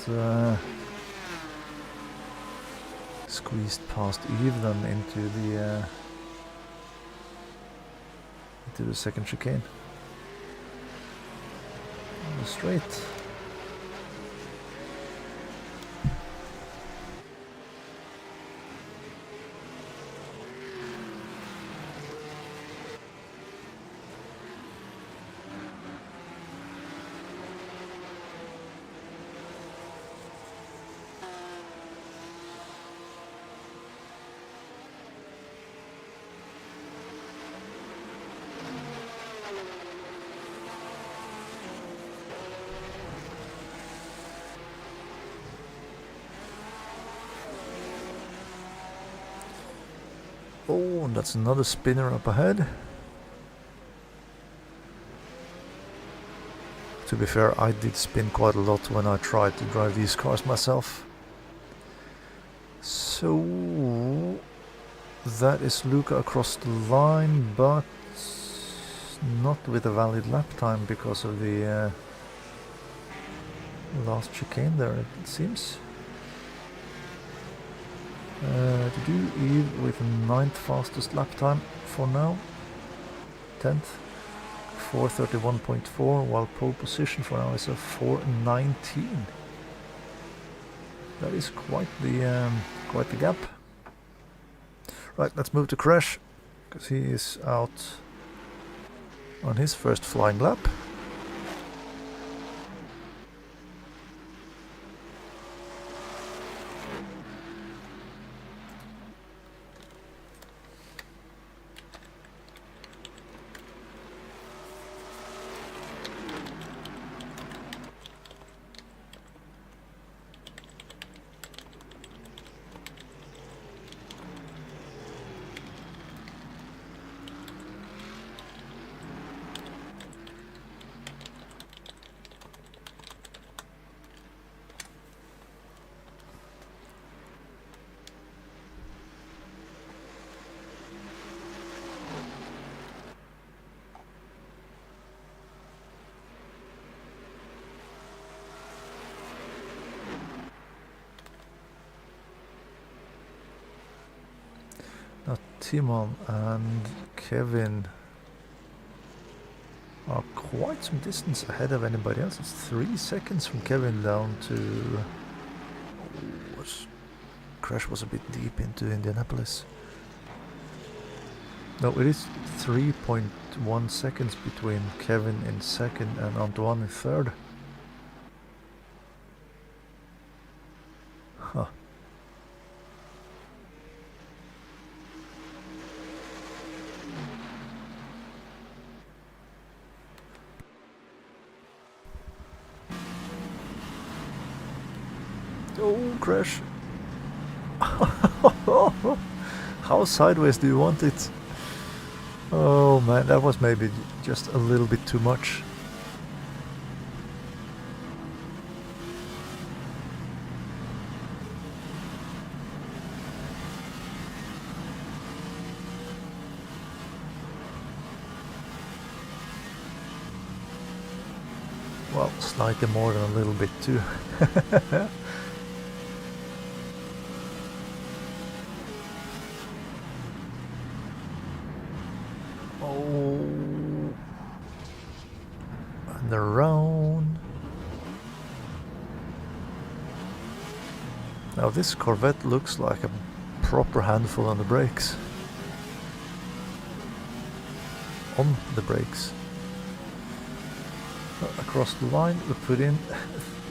Evelyn into the second chicane. Straight. Oh, and that's another spinner up ahead. To be fair, I did spin quite a lot when I tried to drive these cars myself. So that is Luca across the line, but not with a valid lap time because of the last chicane there, it seems. To do Eve with 9th fastest lap time for now, 10th, 4:31.4, while pole position for now is a 4:19. That is quite the gap. Right, let's move to Crash, because he is out on his first flying lap. Timon and Kevin are quite some distance ahead of anybody else. It's 3 seconds from Kevin down to... Crash was a bit deep into Indianapolis. No, it is 3.1 seconds between Kevin in second and Antoine in third. Huh. Oh, Crash. How sideways do you want it? Oh man, that was maybe just a little bit too much. Well, slightly more than a little bit too. Oh, and around. Now this Corvette looks like a proper handful on the brakes. On the brakes. Across the line we put in,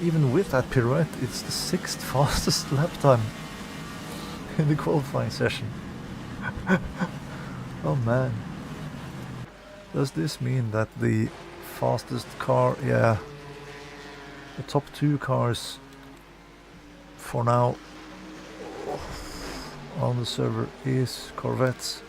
even with that pirouette, it's the 6th fastest lap time in the qualifying session. Oh man. Does this mean that the fastest car, yeah, the top 2 cars for now on the server is Corvettes?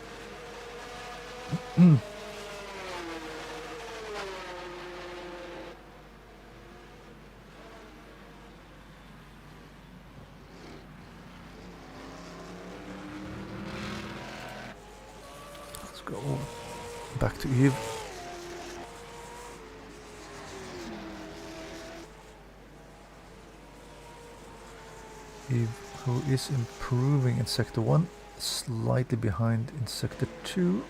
Let's go back to Eve. Eve, who is improving in sector 1, slightly behind in sector 2.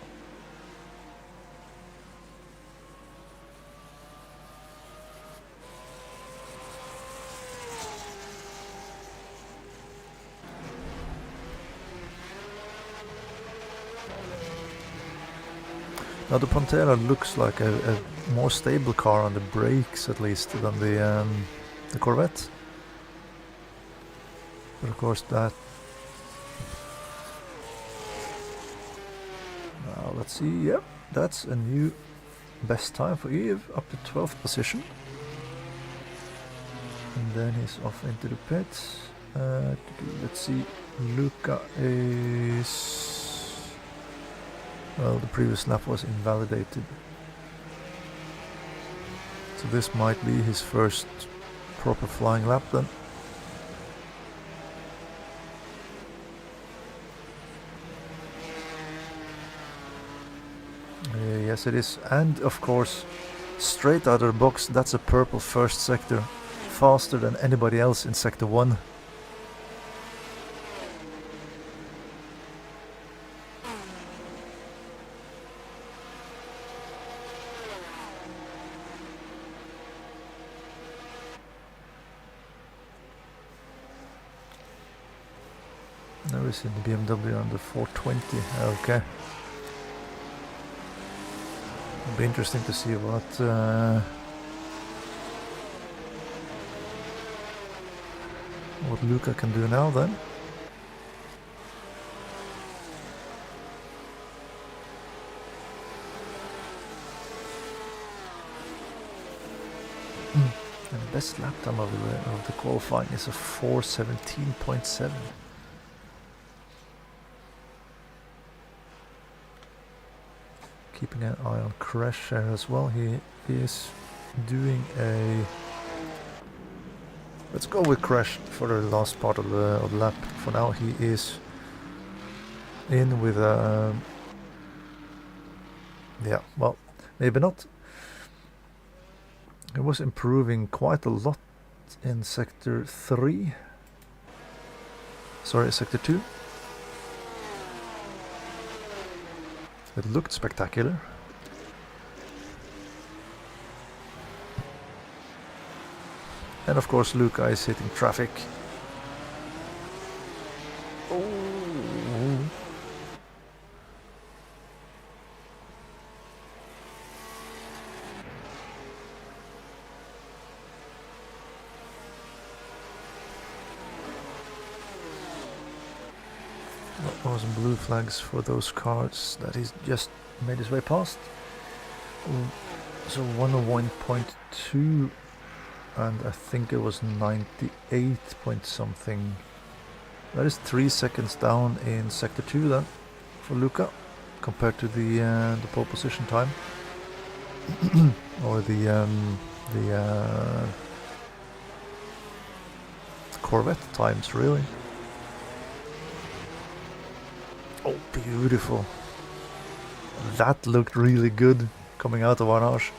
Now the Pantera looks like a more stable car on the brakes, at least, than the Corvette. But of course that... Now let's see, yep, that's a new best time for Eve, up to 12th position. And then he's off into the pits. Let's see, Luca is... Well, the previous lap was invalidated. So this might be his first proper flying lap then. Yes it is, and of course straight out of the box, that's a purple first sector, faster than anybody else in sector 1. Now we're seeing the BMW on the 420, okay. It'll be interesting to see what Luca can do now then. And the best lap time of the qualifying is a 4:17.7. Keeping an eye on Crash there as well. He is doing a... Let's go with Crash for the last part of the lap. For now he is in with a... Yeah, well, maybe not. He was improving quite a lot in sector 3. Sorry, sector 2. It looked spectacular. And of course Luca is hitting traffic. Oh. Awesome blue flags for those cars that he's just made his way past. So 101.2, and I think it was 98 point something. That is 3 seconds down in sector 2 then for Luca compared to the pole position time or the Corvette times really. Oh, beautiful. That looked really good coming out of Arnage.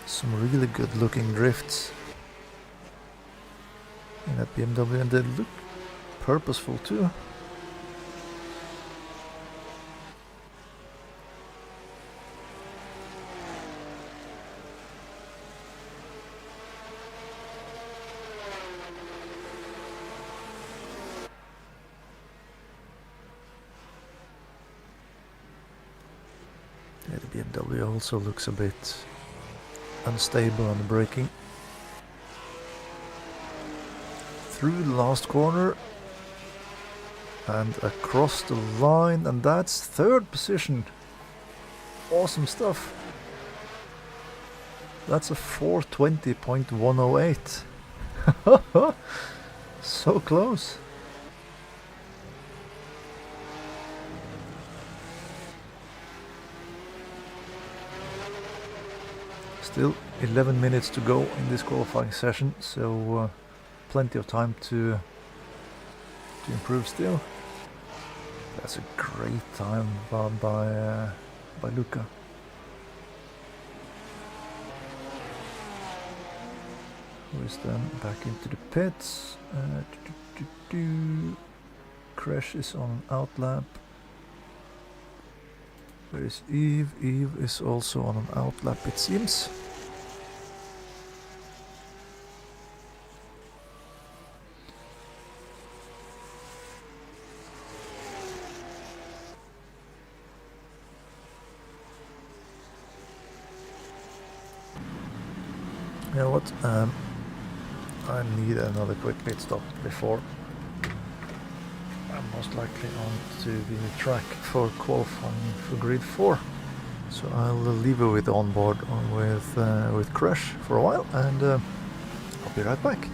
Some really good looking drifts in that BMW, and they look purposeful too. Yeah, the BMW also looks a bit unstable on the braking. Through the last corner and across the line, and that's third position. Awesome stuff. That's a 420.108. So close. Still 11 minutes to go in this qualifying session, so plenty of time to improve still. That's a great time by Luca. Who is then back into the pits. Crash is on an outlap. There is Eve. Eve is also on an outlap, it seems. You know what? I need another quick pit stop before I'm most likely on to the track for qualifying for grid 4. So I'll leave you with onboard with Crash for a while, and I'll be right back.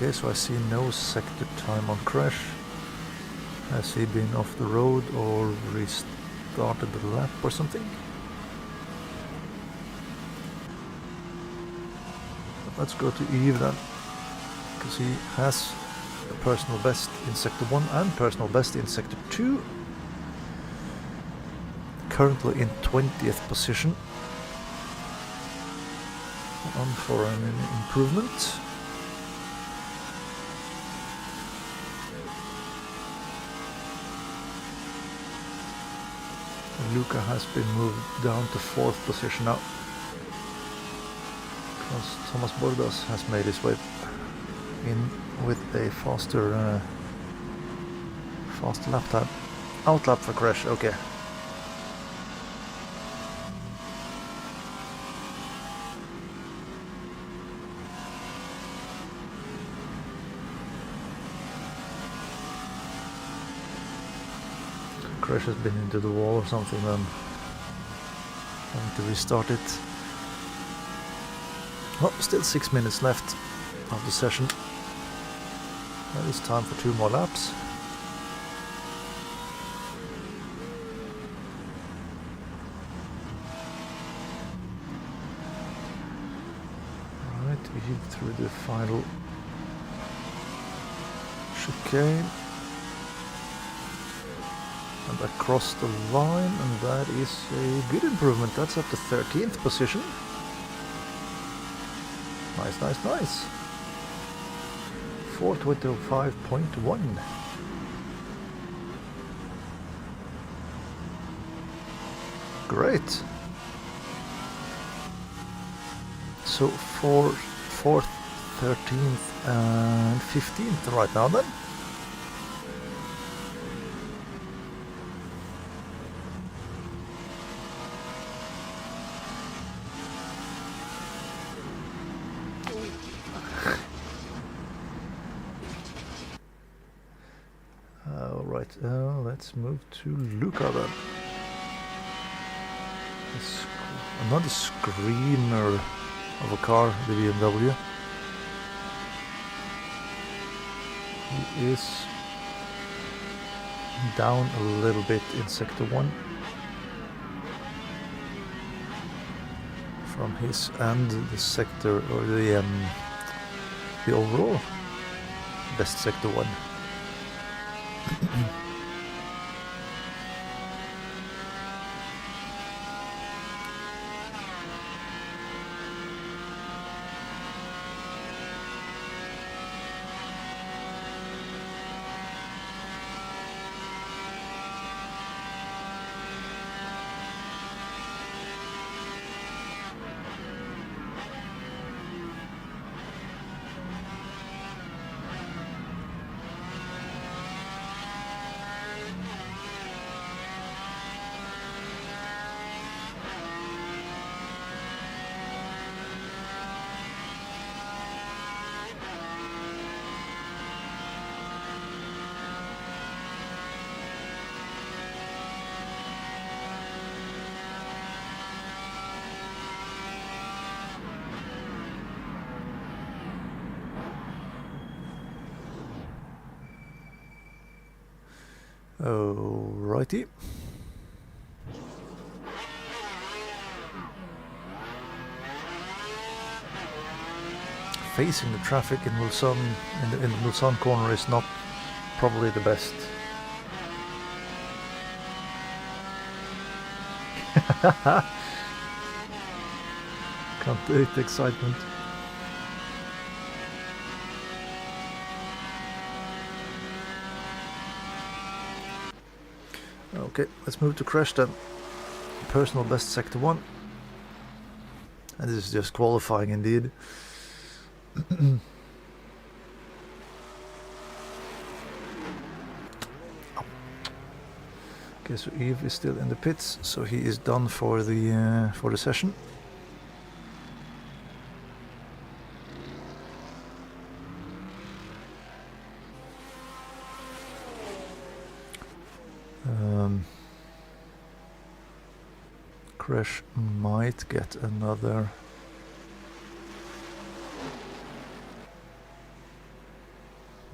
Okay, so I see no sector time on crash. Has he been off the road or restarted the lap or something? Let's go to Eve then, because he has a personal best in sector 1 and personal best in sector 2. Currently in 20th position. On for an improvement. Luca has been moved down to 4th position now, because Thomas Bordas has made his way in with a faster lap time. Out lap for crash, okay. Crash has been into the wall or something, then having to restart it. Well, still 6 minutes left of the session. That is time for 2 more laps. Alright, Eve through the final chicane. And across the line, and that is a good improvement. That's up to 13th position. Nice, nice, nice. 4:25.1. Great. So for 4th, 13th and 15th right now then. Let's move to Luca then. Another screamer of a car, the BMW. He is down a little bit in sector 1 from his and the sector, or the overall best sector 1. Alrighty. Facing the traffic in Mulsanne, in the Mulsanne corner, is not probably the best. Can't do it, excitement. Okay, let's move to crash then. Personal best sector 1. And this is just qualifying indeed. Okay, so Eve is still in the pits, so he is done for the session. Crash might get another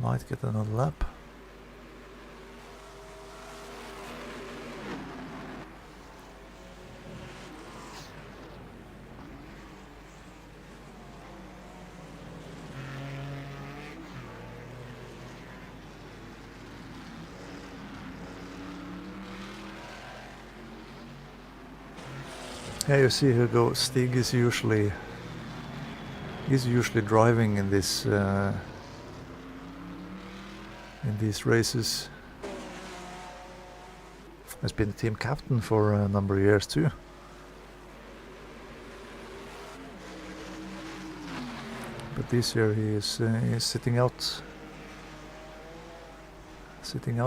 Might get another lap. Yeah, you see here go. Stig is usually driving in this in these races. Has been team captain for a number of years too. But this year he is sitting out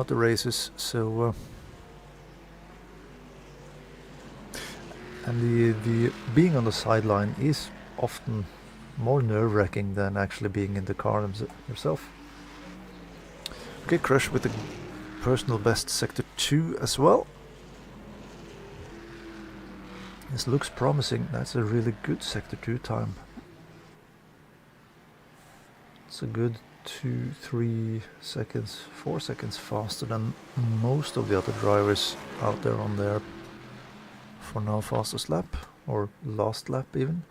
the races. So. And the being on the sideline is often more nerve-wracking than actually being in the car yourself. Okay, Crush with the personal best sector 2 as well. This looks promising. That's a really good sector 2 time. It's a good 2, 3 seconds, 4 seconds faster than most of the other drivers out there on their for now fastest lap, or last lap even.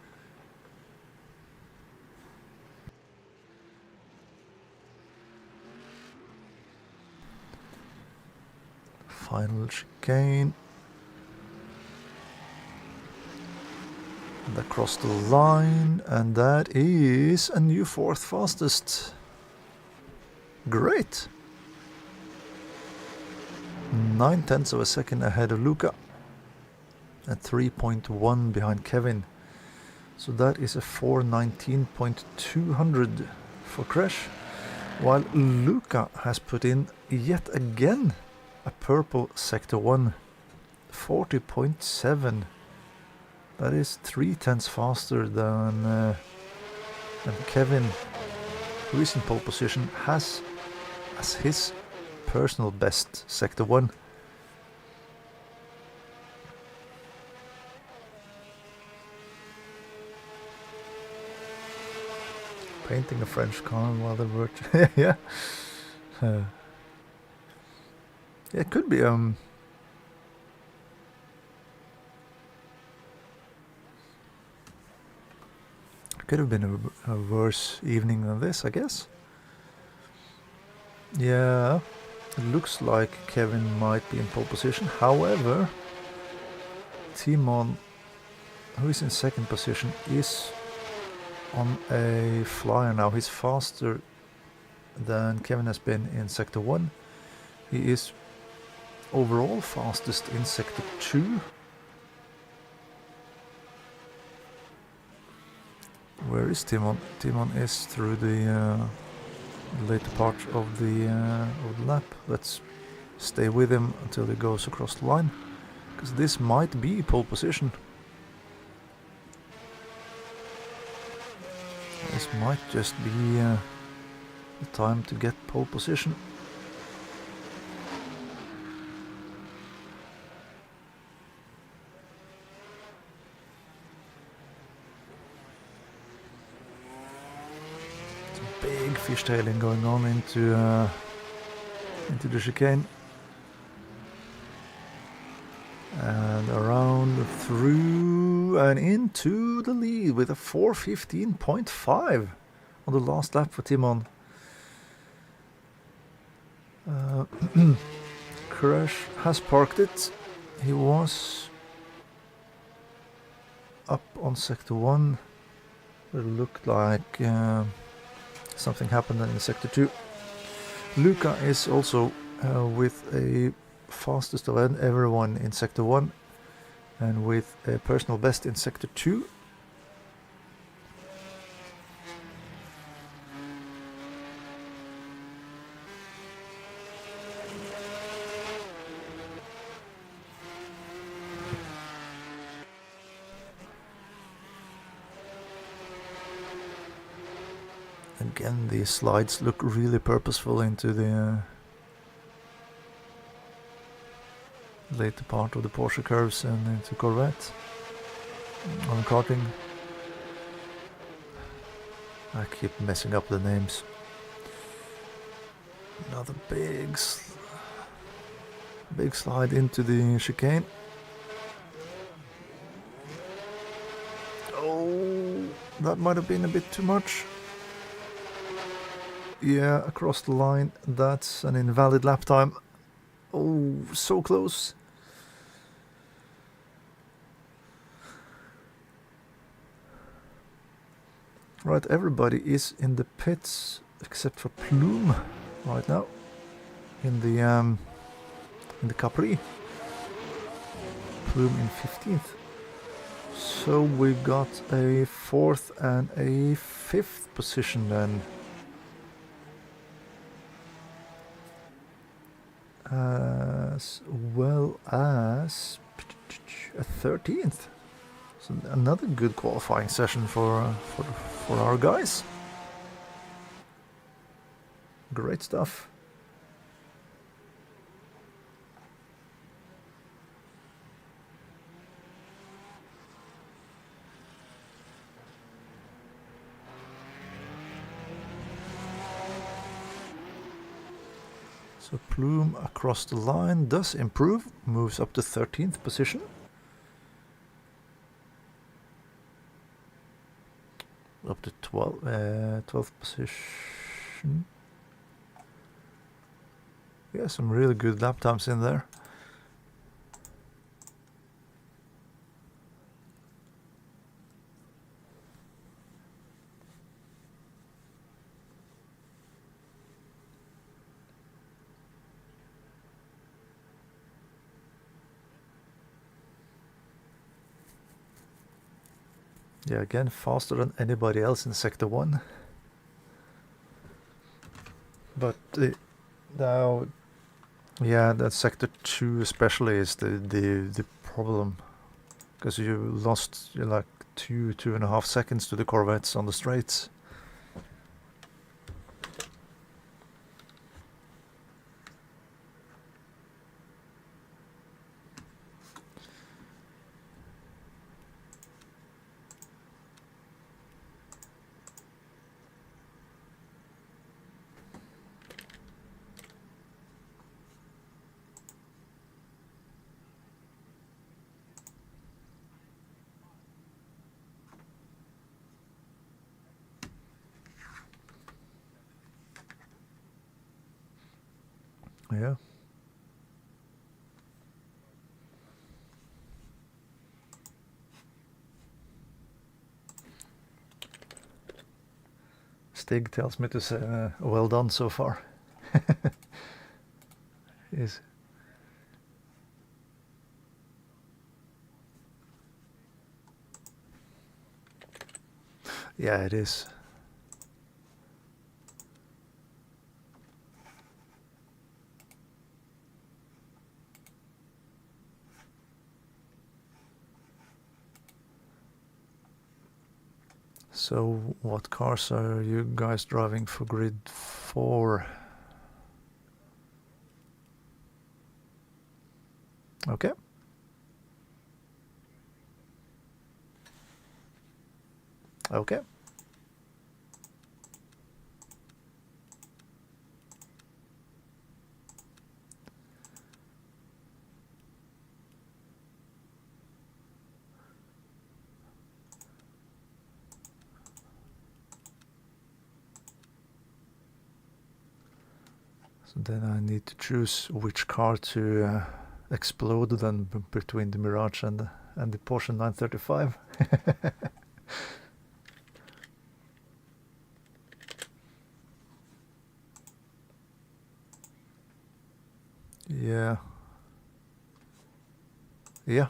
Final chicane. And across the line, and that is a new 4th fastest. Great! 9/10 of a second ahead of Luca. At 3.1 behind Kevin. So that is a 4:19.200 for Crash. While Luca has put in yet again a purple sector 1. 40.7. That is 3/10 faster than Kevin, who is in pole position, has as his personal best sector 1. Painting a French car while they were yeah. Yeah, it could be could have been a worse evening than this, I guess. Yeah, it looks like Kevin might be in pole position. However, Timon, who is in 2nd position, is on a flyer now. He's faster than Kevin has been in sector 1. He is overall fastest in sector 2. Where is Timon? Timon is through the later part of the lap. Let's stay with him until he goes across the line, because this might be pole position. This might just be the time to get pole position. It's a big fishtailing going on into the chicane. And around, through and into the lead with a 4:15.5 on the last lap for Timon. Crash has parked it. He was up on sector 1. It looked like something happened in sector 2. Luca is also with a fastest of everyone in sector 1 and with a personal best in sector 2. Again, these slides look really purposeful into the later part of the Porsche curves and into Corvette on karting. I keep messing up the names. Another big slide into the chicane. Oh, that might have been a bit too much. Yeah, across the line. That's an invalid lap time. Oh, so close. Right, everybody is in the pits except for Plume right now in the Capri. Plume in 15th. So we got a 4th and a 5th position then. As well as a 13th. So another good qualifying session for our guys. Great stuff. So Plume across the line does improve, moves up to 13th position. Up to 12th position. Yeah, some really good lap times in there. Yeah, again, faster than anybody else in Sector 1. But now, yeah, that Sector 2 especially is the problem. Because you lost like 2.5 seconds to the Corvettes on the straights. Yeah. Stig tells me to say, well done so far. Is yeah, it is. So, what cars are you guys driving for grid 4? Okay. Okay. So then I need to choose which car to explode then between the Mirage and the Porsche 935. Yeah. Yeah.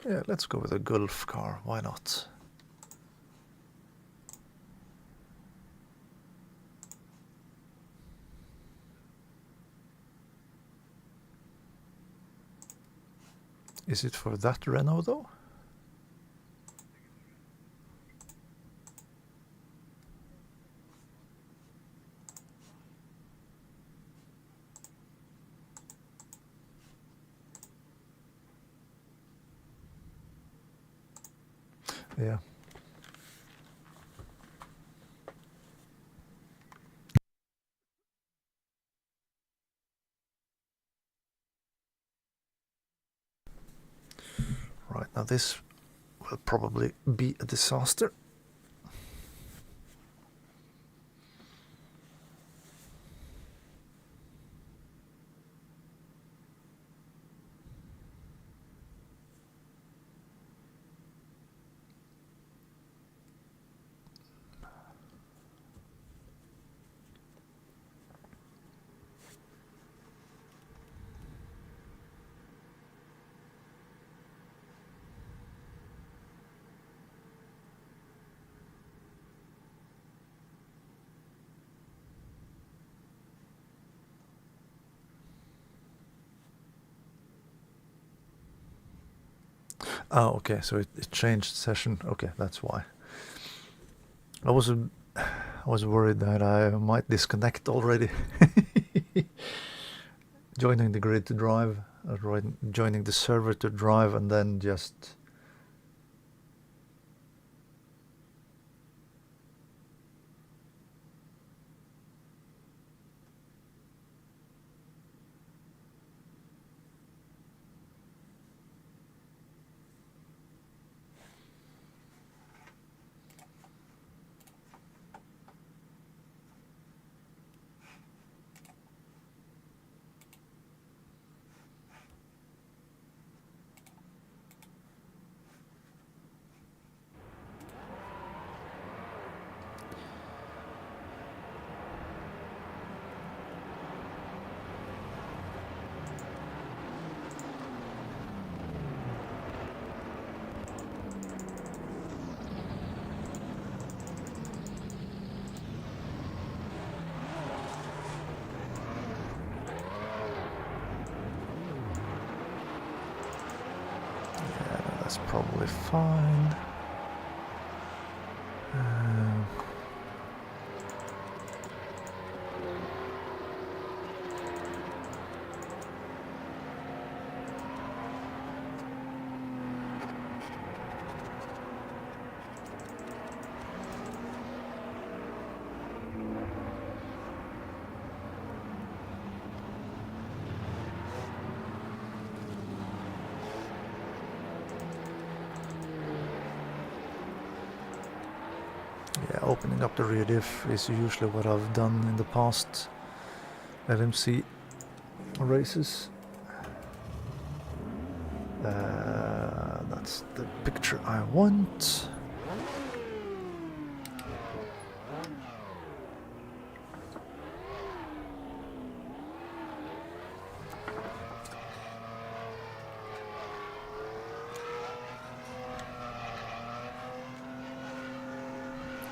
Yeah, let's go with a Gulf car, why not? Is it for that Renault though? Yeah. Right, now this will probably be a disaster. Oh, okay, so it changed session. Okay, that's why. I was worried that I might disconnect already. Joining the grid to drive, joining the server to drive, and then just... That's probably fine. Yeah, opening up the rear diff is usually what I've done in the past LMC races. That's the picture I want.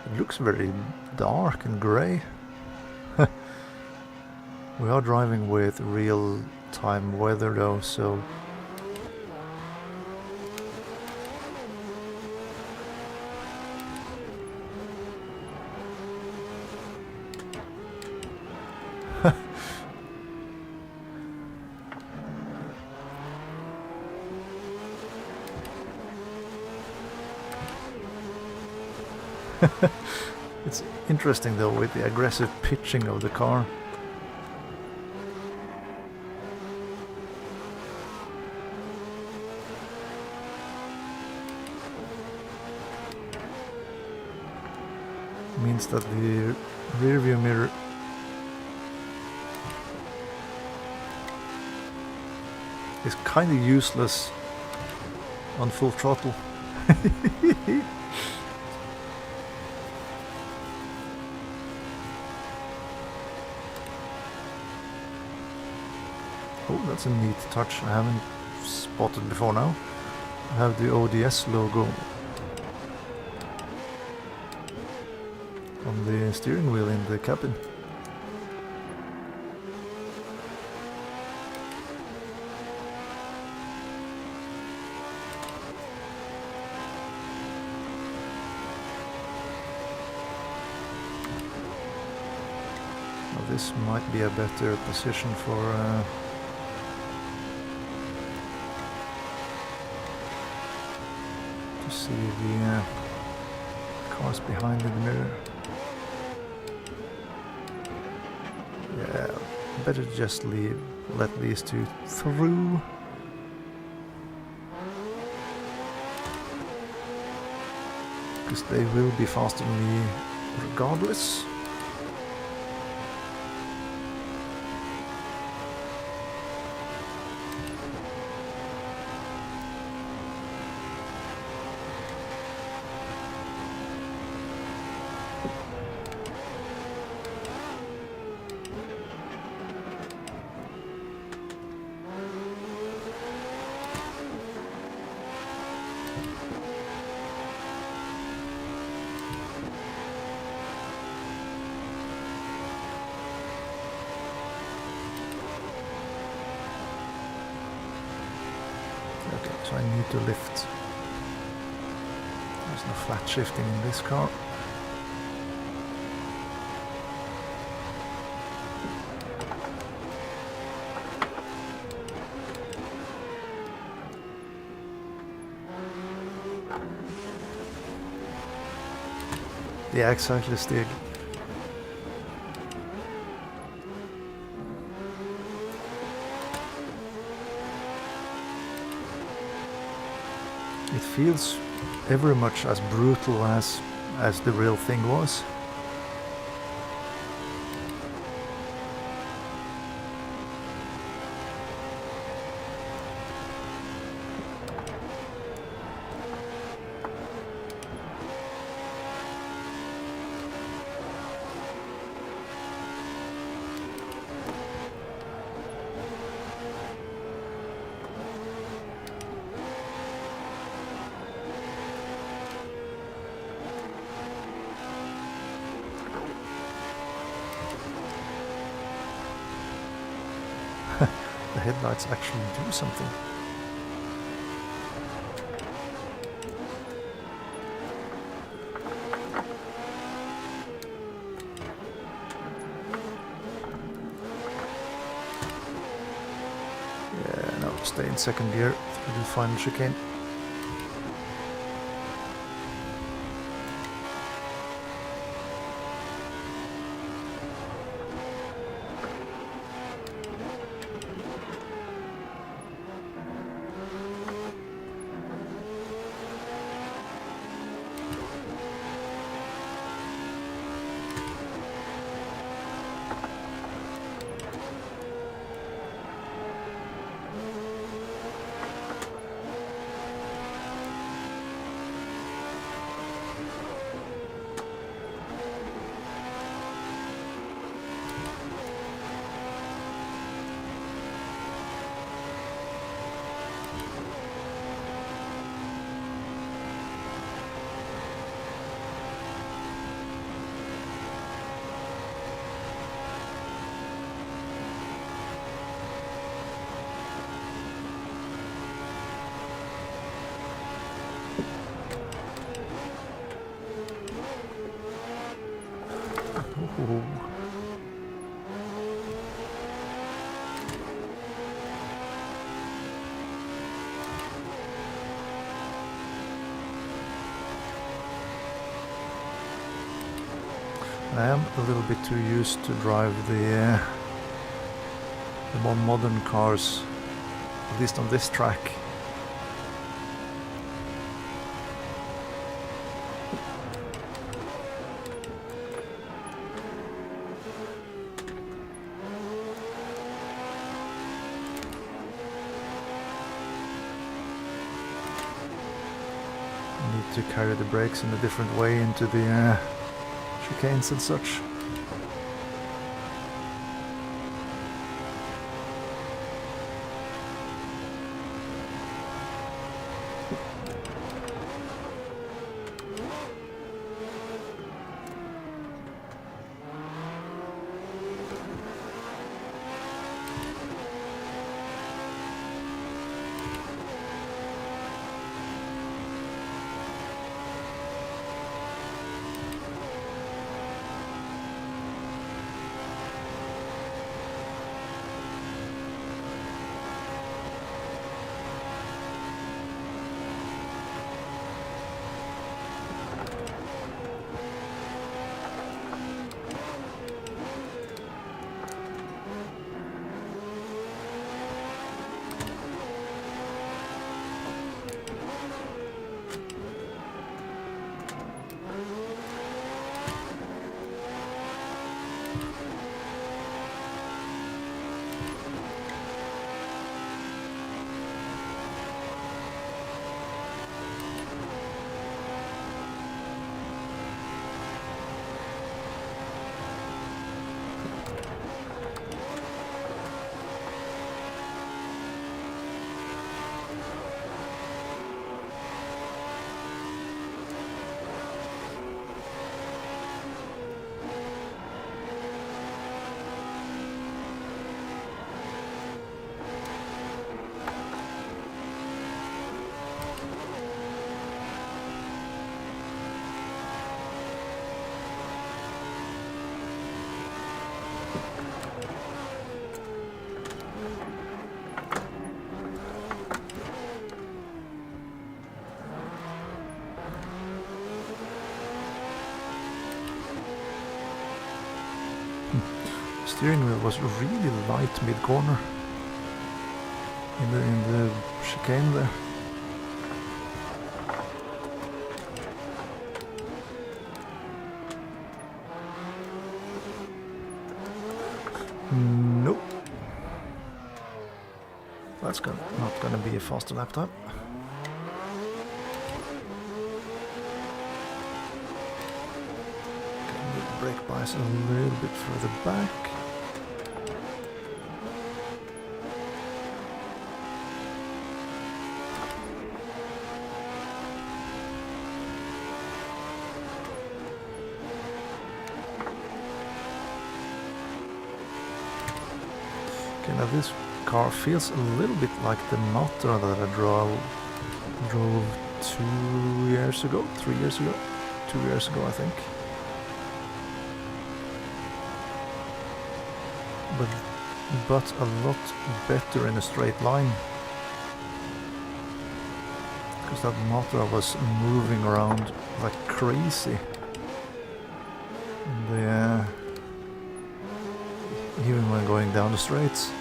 It looks very dark and grey. We are driving with real-time weather though, so... It's interesting though with the aggressive pitching of the car. Means that the rear view mirror is kind of useless on full throttle. Oh, that's a neat touch I haven't spotted before now. have the ODS logo on the steering wheel in the cabin. Well, this might be a better position for to see the cars behind in the mirror. Yeah, better just let these two through. Because they will be faster than me regardless. Okay, so I need to lift. There's no flat shifting in this car. Yeah, exactly, Stig. It feels every much as brutal as the real thing was. The headlights actually do something. Yeah, no, stay in second gear through the final chicane. Ooh. I am a little bit too used to drive the more modern cars, at least on this track. Need to carry the brakes in a different way into the chicanes and such. steering wheel was really light mid-corner in the chicane there. Nope. That's not gonna be a faster lap time. Brake bias a little bit further back. Okay, now this car feels a little bit like the Matra that I drove 2 years ago, 3 years ago, 2 years ago I think. But a lot better in a straight line, because that Matra was moving around like crazy. And even when going down the straights.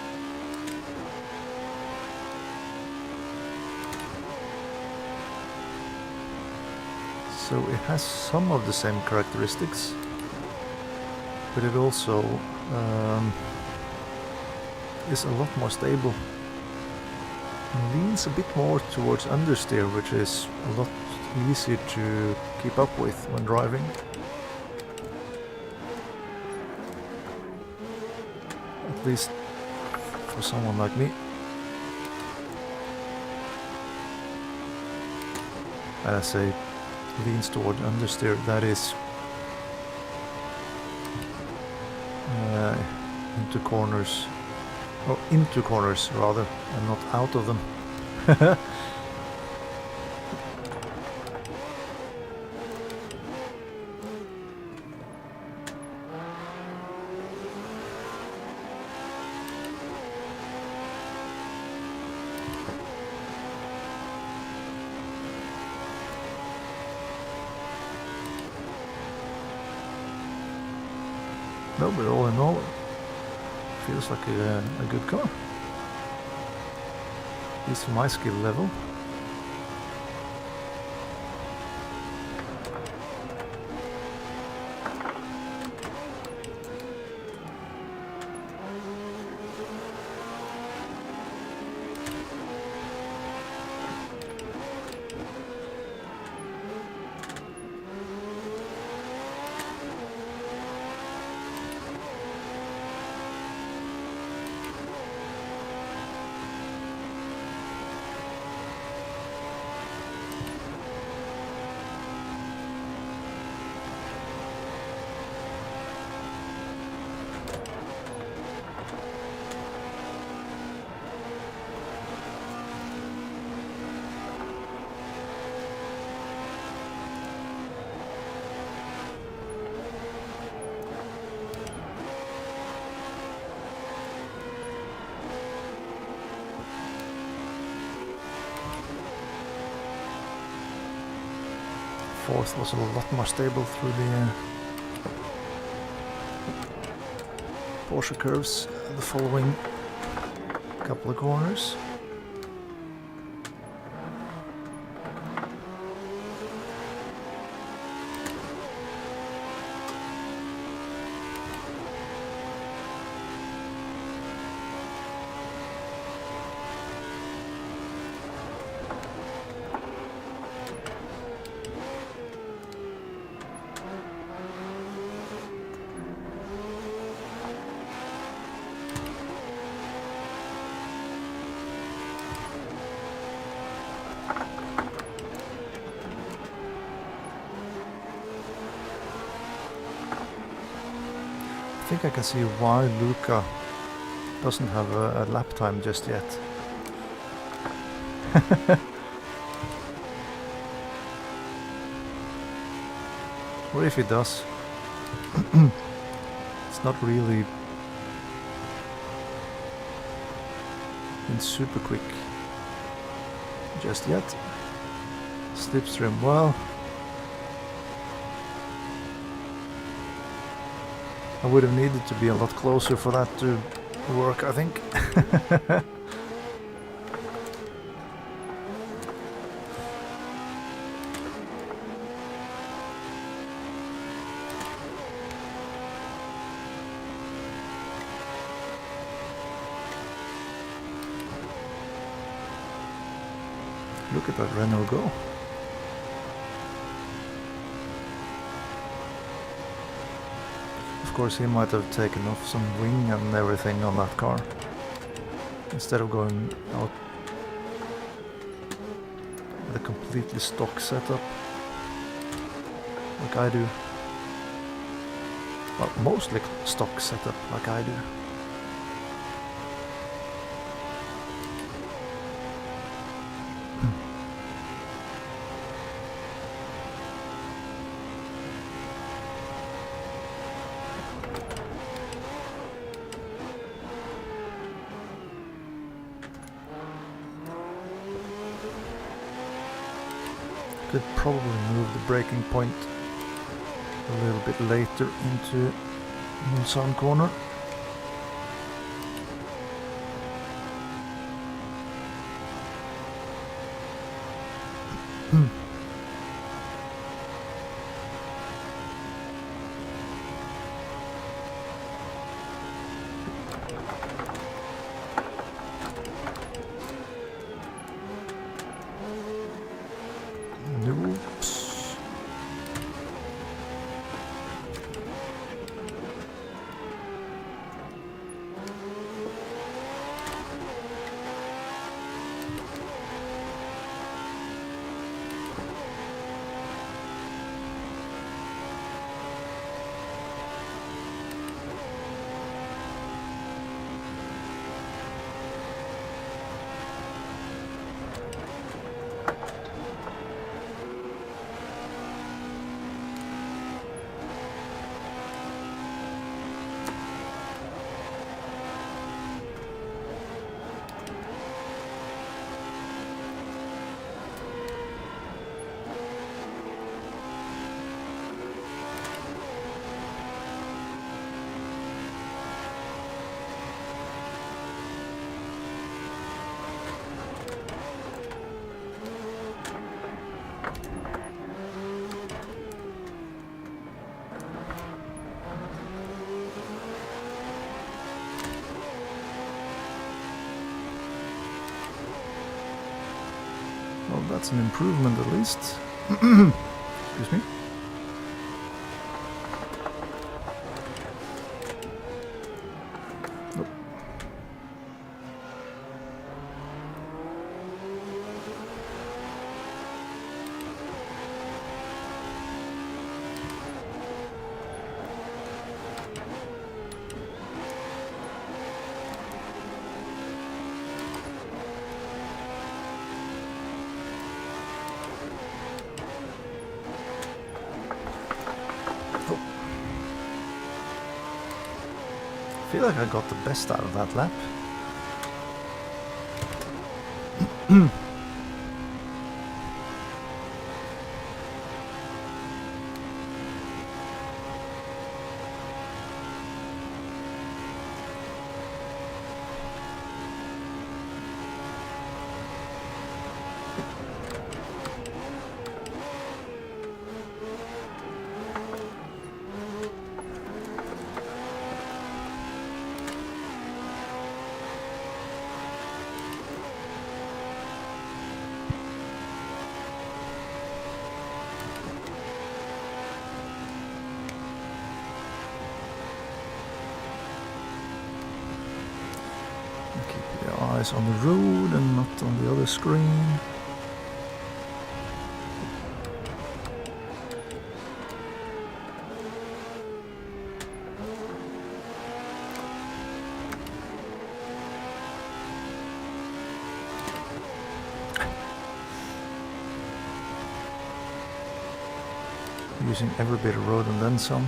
So it has some of the same characteristics, but it also is a lot more stable. It leans a bit more towards understeer, which is a lot easier to keep up with when driving. At least for someone like me. And I say leans toward understeer, that is into corners. Or into corners rather, and not out of them. No, but all in all, feels like a good car. At least for my skill level. Fourth was a lot more stable through the Porsche curves, the following couple of corners. I think I can see why Luca doesn't have a lap time just yet. Or if he does, it's not really been super quick just yet. Slipstream, well, I would have needed to be a lot closer for that to work, I think. Look at that Renault go. Of course, he might have taken off some wing and everything on that car instead of going out with a completely stock setup like I do. Well, mostly stock setup like I do. Could probably move the braking point a little bit later into Mulsanne corner. Oops. Well, that's an improvement at least. Excuse me. Nope. I feel like I got the best out of that lap. Keep your eyes on the road and not on the other screen. Using every bit of road and then some.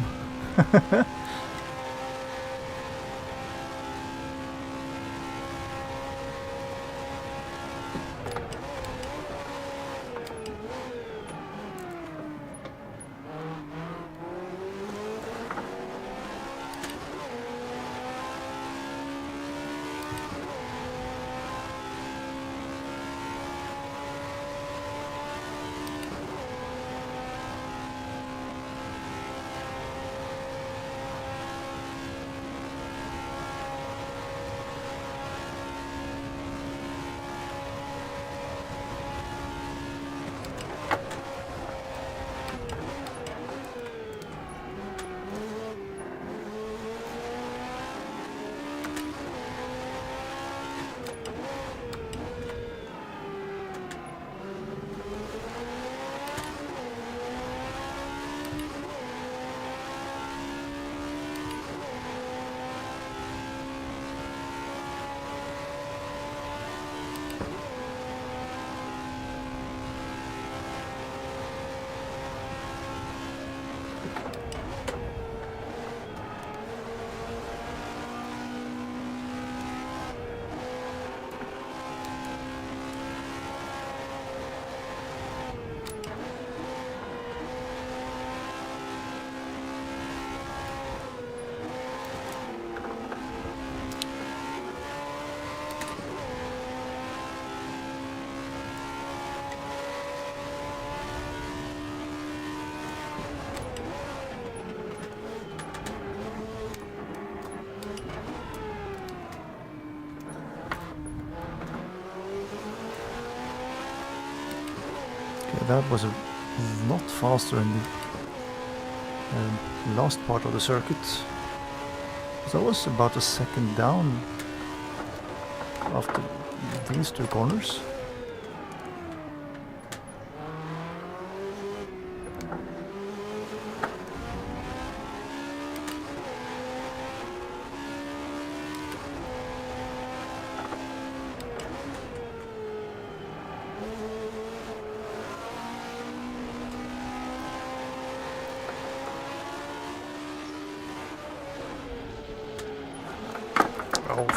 That was a lot faster in the last part of the circuit. So I was about a second down after these two corners. Oh.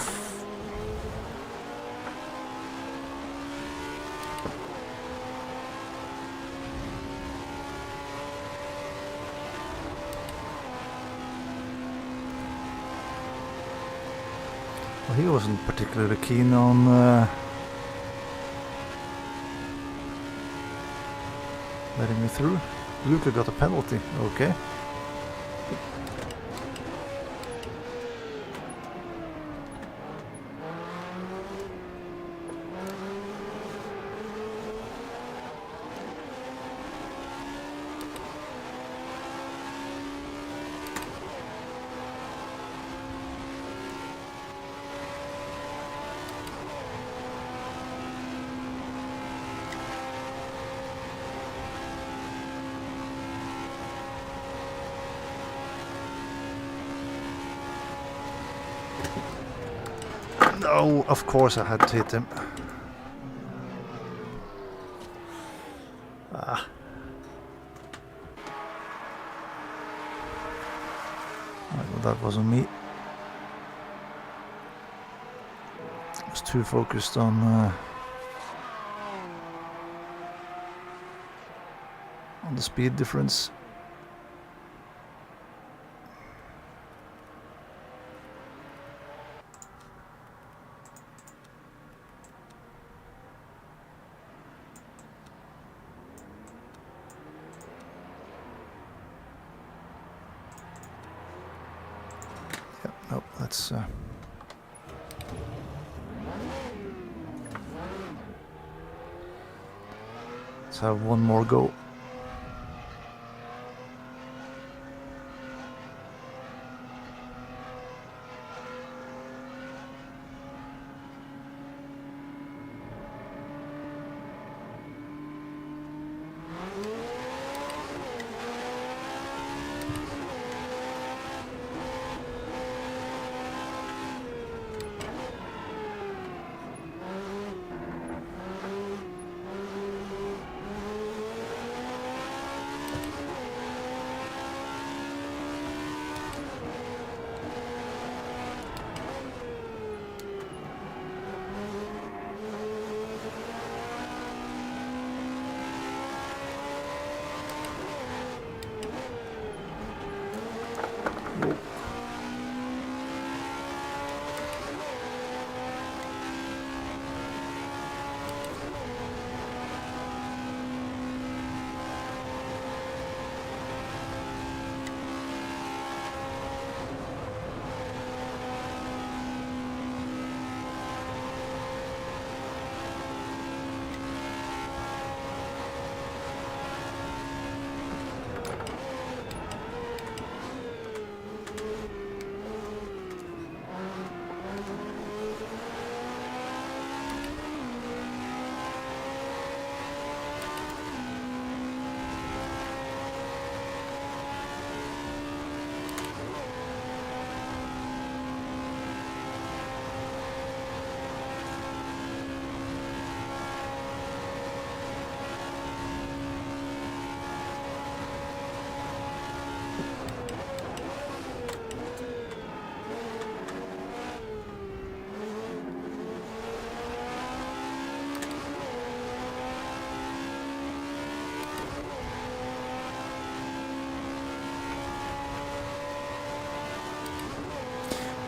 Well, he wasn't particularly keen on letting me through. Luca got a penalty, okay. No, of course I had to hit him. Ah. Well, that wasn't me. I was too focused on the speed difference. Nope, let's have one more go.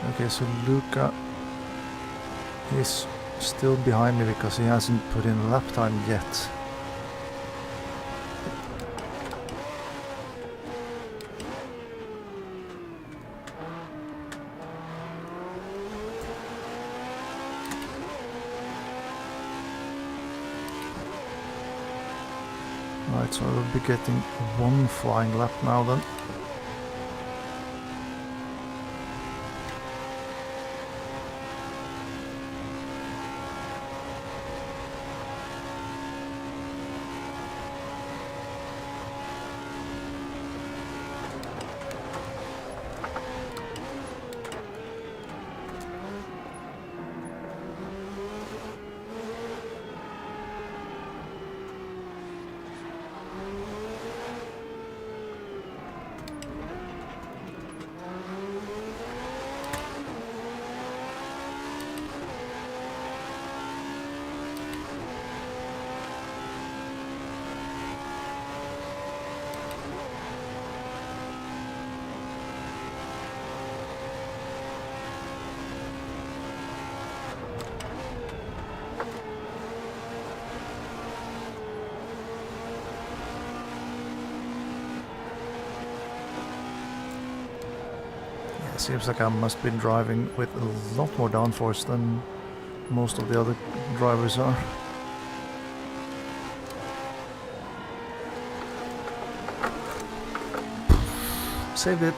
Okay, so Luca is still behind me because he hasn't put in lap time yet. Right, so I will be getting one flying lap now then. Seems like I must be driving with a lot more downforce than most of the other drivers are. Saved it.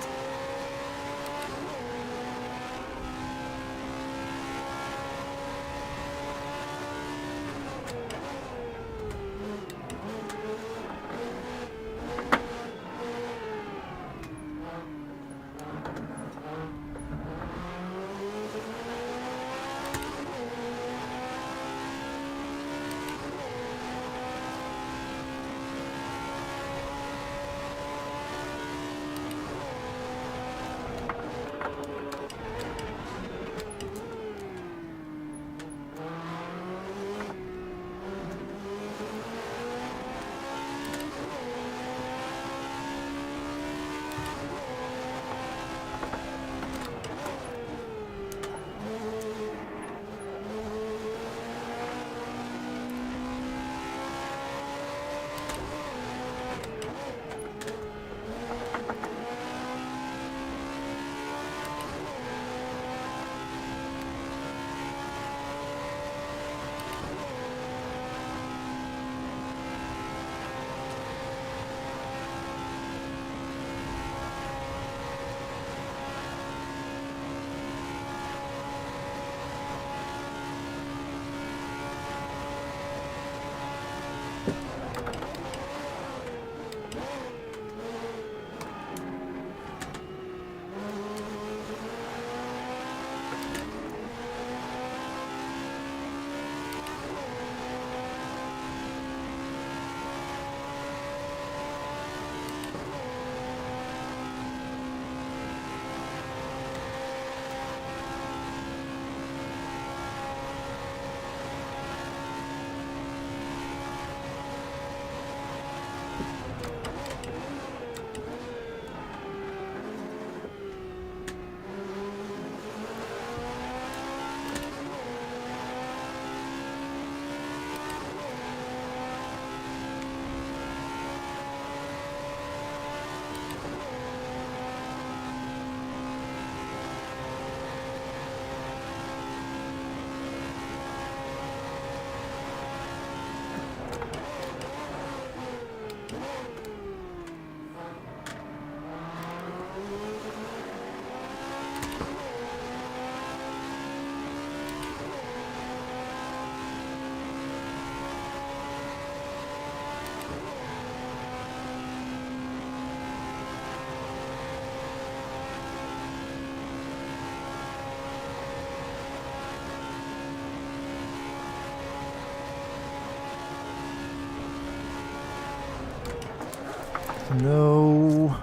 No.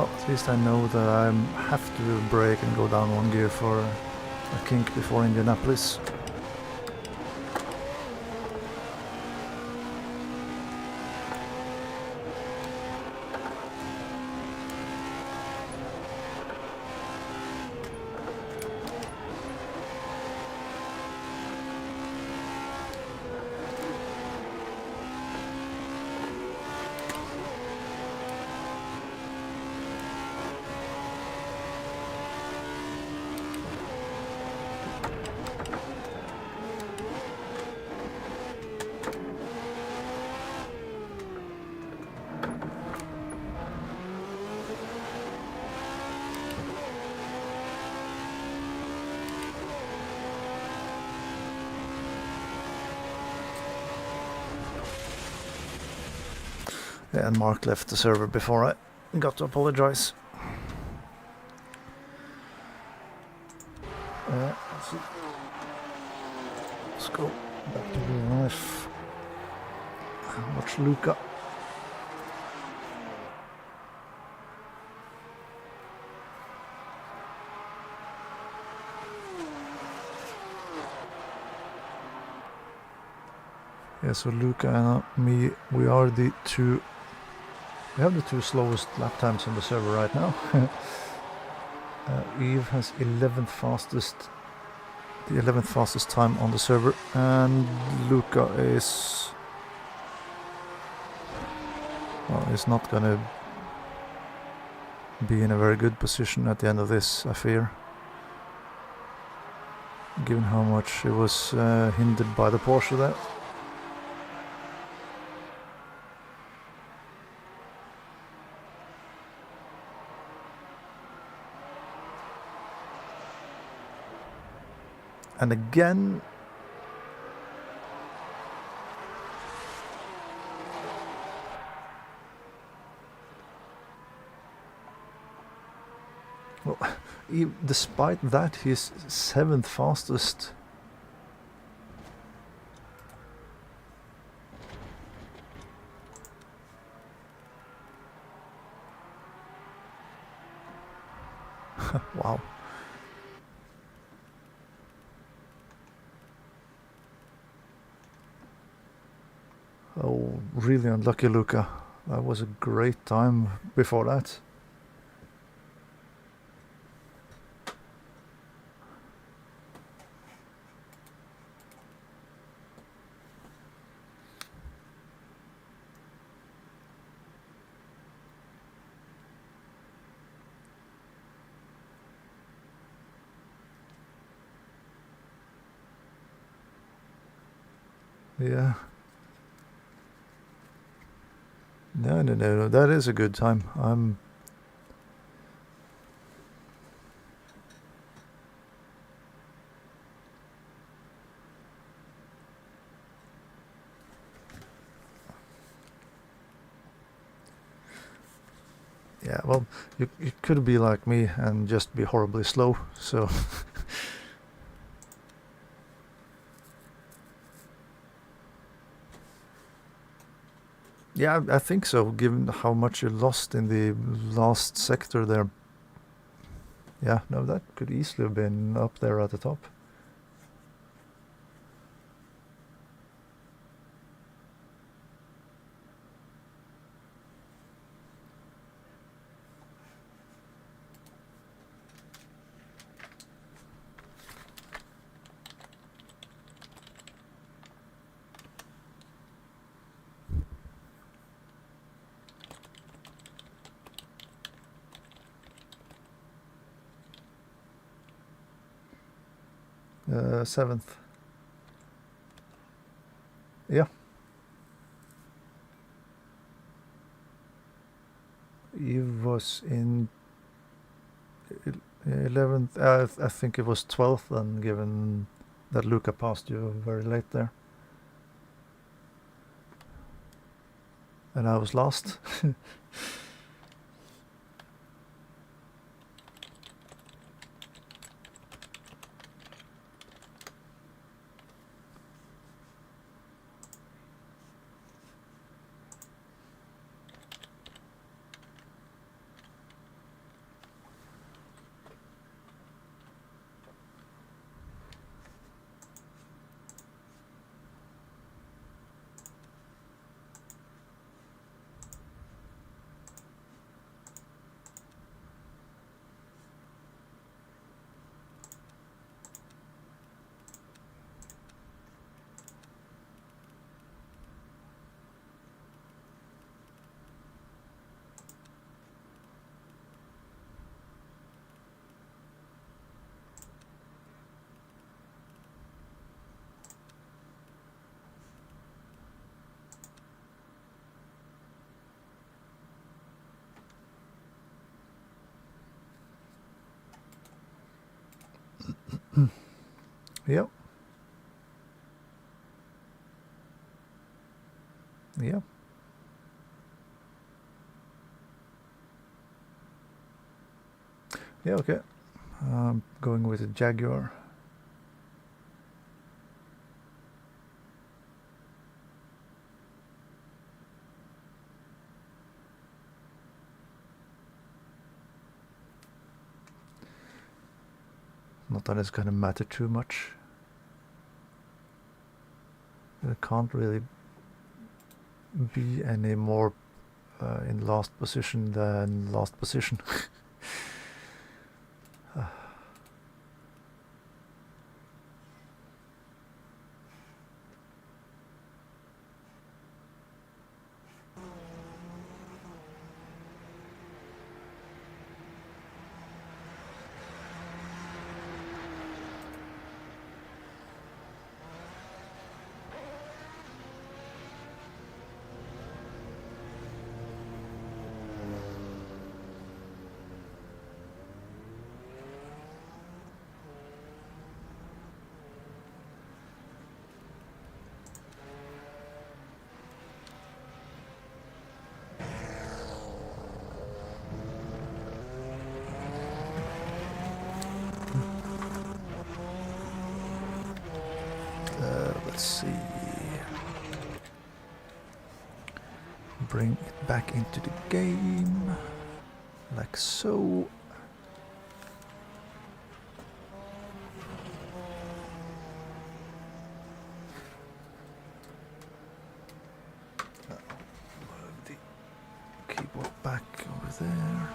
Well, at least I know that I have to brake and go down one gear for a kink before Indianapolis. Yeah, and Mark left the server before I got to apologize. Let's see. Let's go back to real life. Watch Luca. Yeah, so Luca and me, we have the two slowest lap times on the server right now. Eve has the 11th fastest time on the server, and Luca is not gonna be in a very good position at the end of this, I fear, given how much he was hindered by the Porsche there. And again, well, despite that, he's 7th fastest. Wow. Oh, really unlucky, Luca. That was a great time before that. Yeah. No, that is a good time. Yeah, well, you could be like me and just be horribly slow, so... Yeah, I think so, given how much you lost in the last sector there. Yeah, no, that could easily have been up there at the top. Seventh. Yeah. Eve was in 11th. I think it was 12th then, given that Luca passed you very late there. And I was last. Yep. Yep. Yeah, okay. Going with a Jaguar. Not that it's gonna matter too much. It can't really be any more in last position than last position. Let's see. Bring it back into the game, like so. Move the keyboard back over there.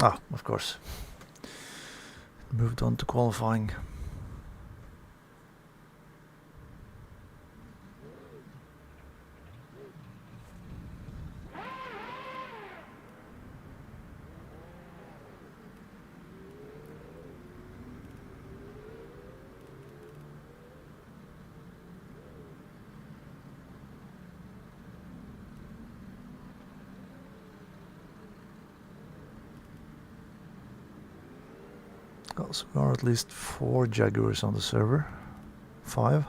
Ah, of course. Moved on to qualifying. So there are at least 4 Jaguars on the server. 5.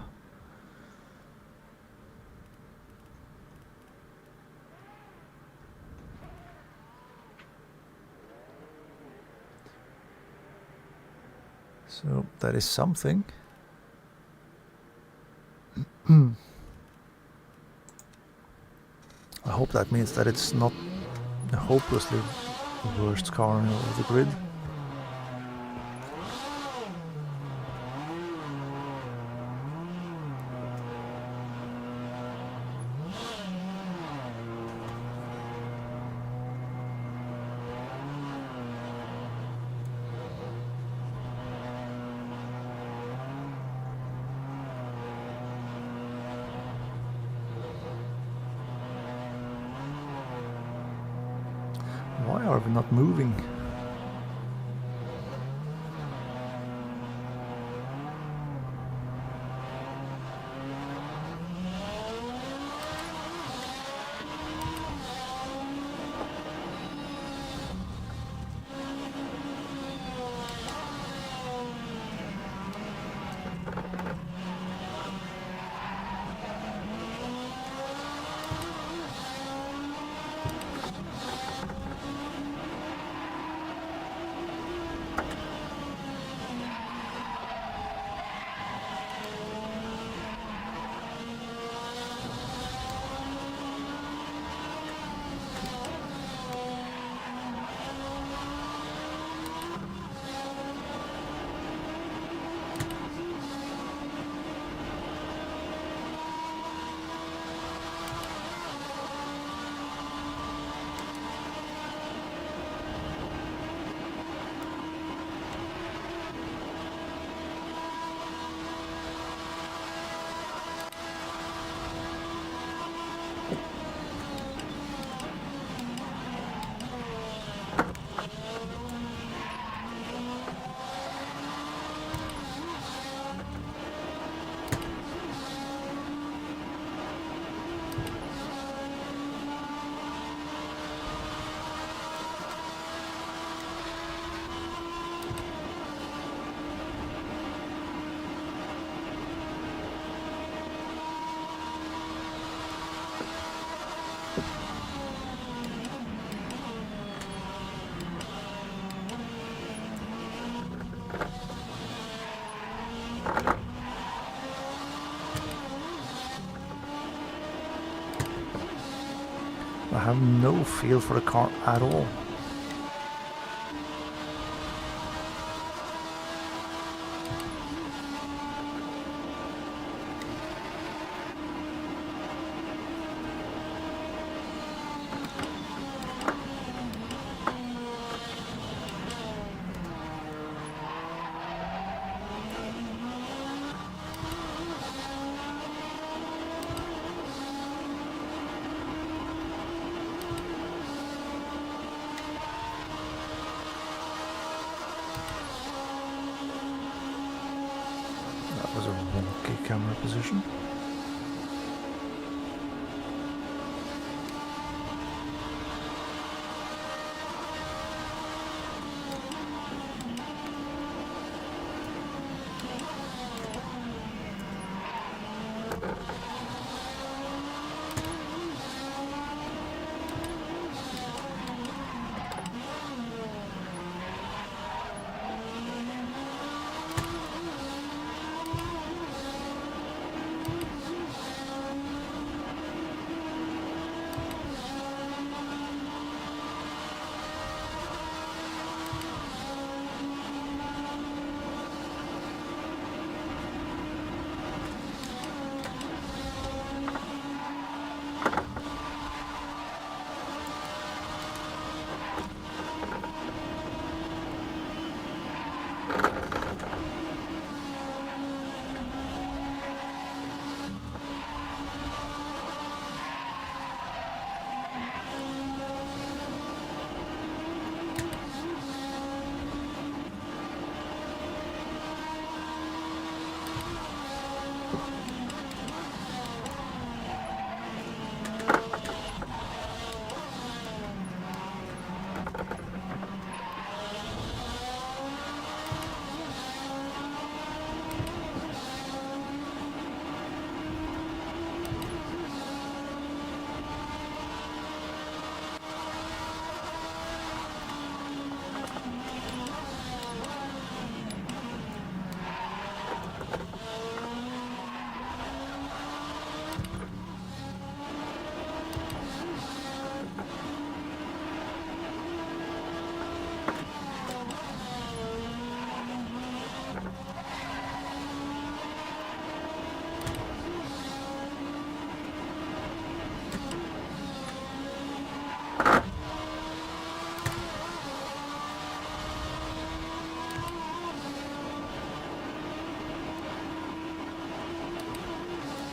So that is something. I hope that means that it's not a hopelessly worst car on the grid. Why are we not moving? I have no feel for the car at all. That was a wonky camera position.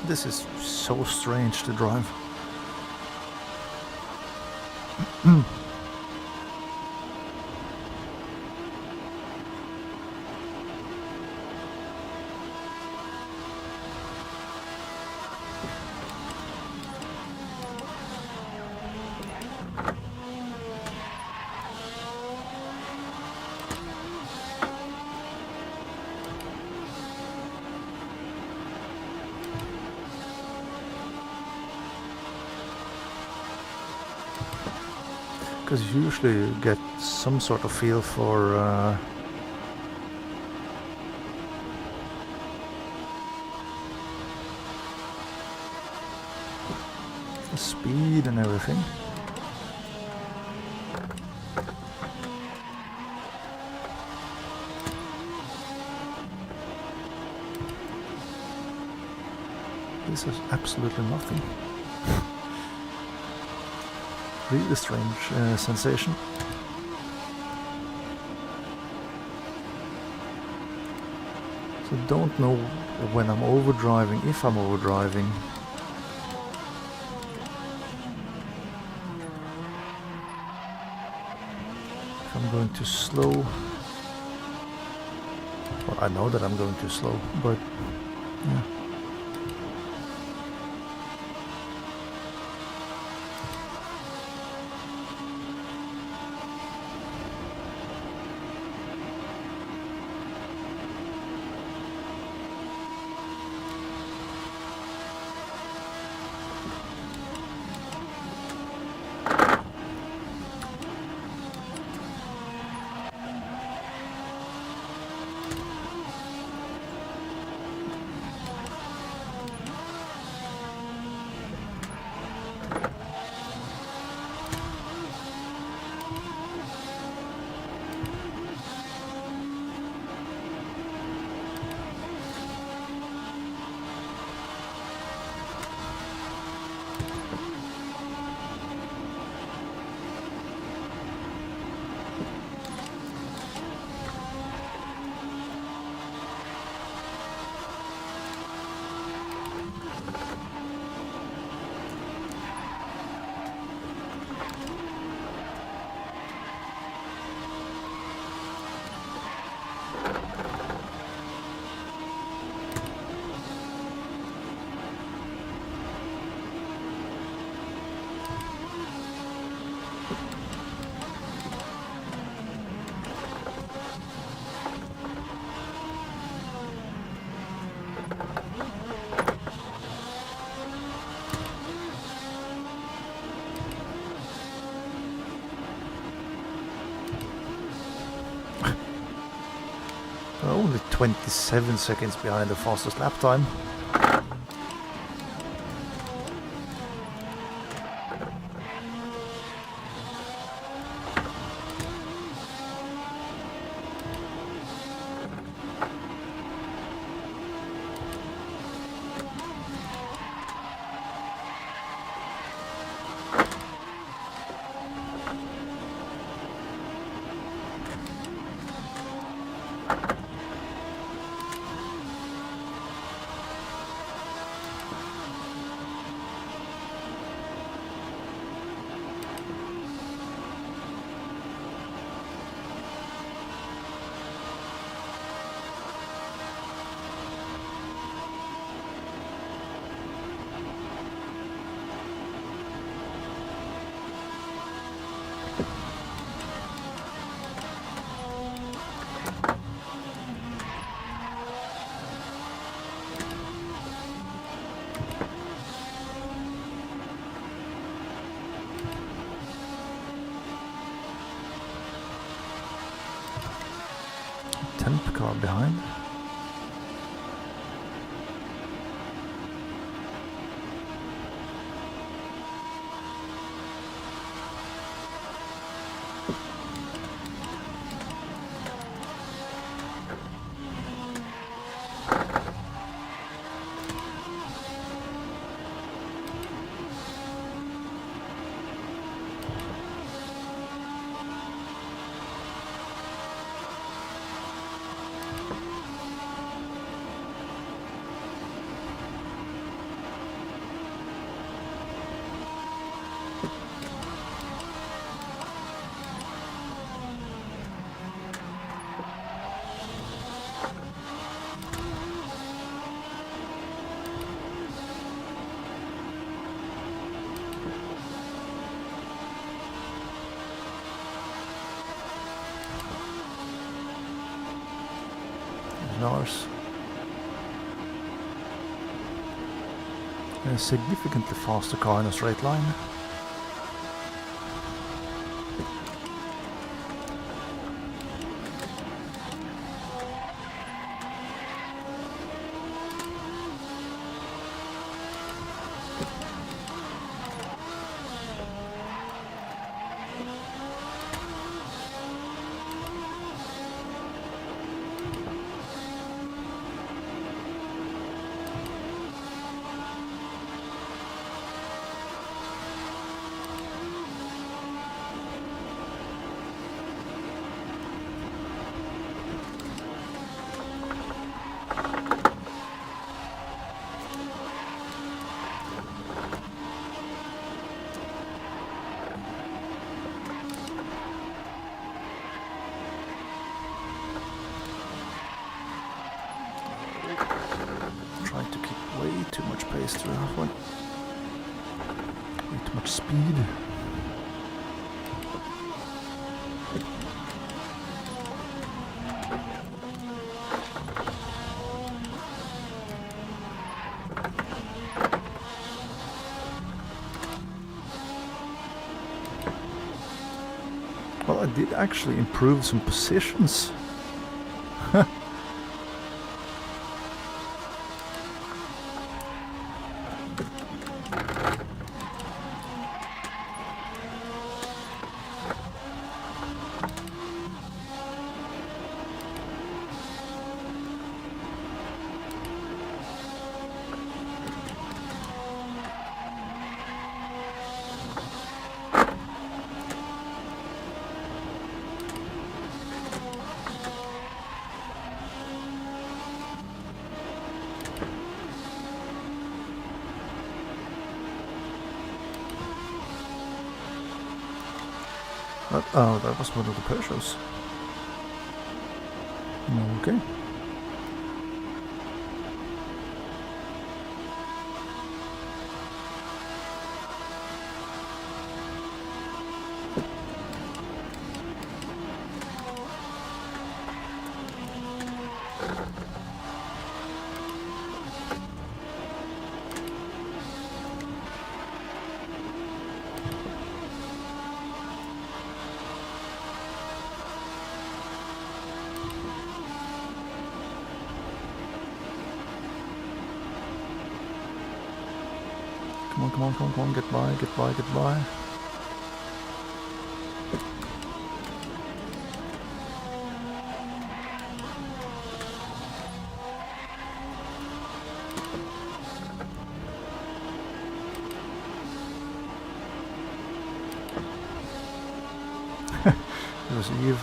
This is so strange to drive. Because usually you get some sort of feel for speed and everything. This is absolutely nothing. Really strange sensation. So don't know when I'm overdriving, if I'm overdriving. If I'm going too slow. Well, I know that I'm going too slow, but yeah. 27 seconds behind the fastest lap time. Temp car behind. Lars. A significantly faster car in a straight line. Trying to keep way too much pace through halfway. Way too much speed. Well, I did actually improve some positions. Oh, that was one of the Peugeots. Okay. Come on, come on, come on, come on, get by, get by, get by. It was Eve.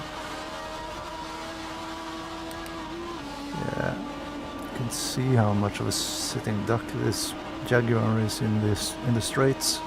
Yeah, you can see how much of a sitting duck this Jaguar is in the straights.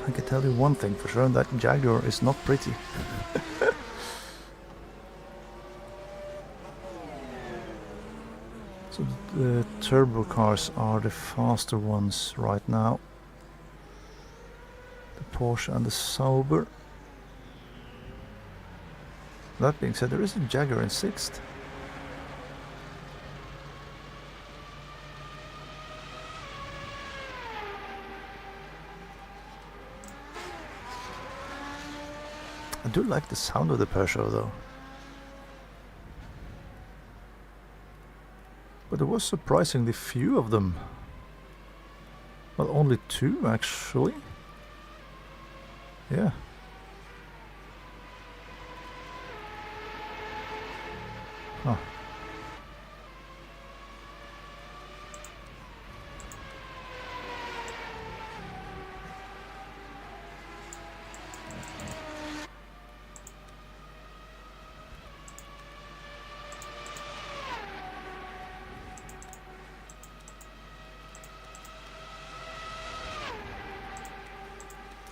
I can tell you one thing for sure, that Jaguar is not pretty. So the turbo cars are the faster ones right now. The Porsche and the Sauber. That being said, there is a Jaguar in 6th. I do like the sound of the Peugeot though. But there was surprisingly few of them. Well, only 2 actually. Yeah. Huh.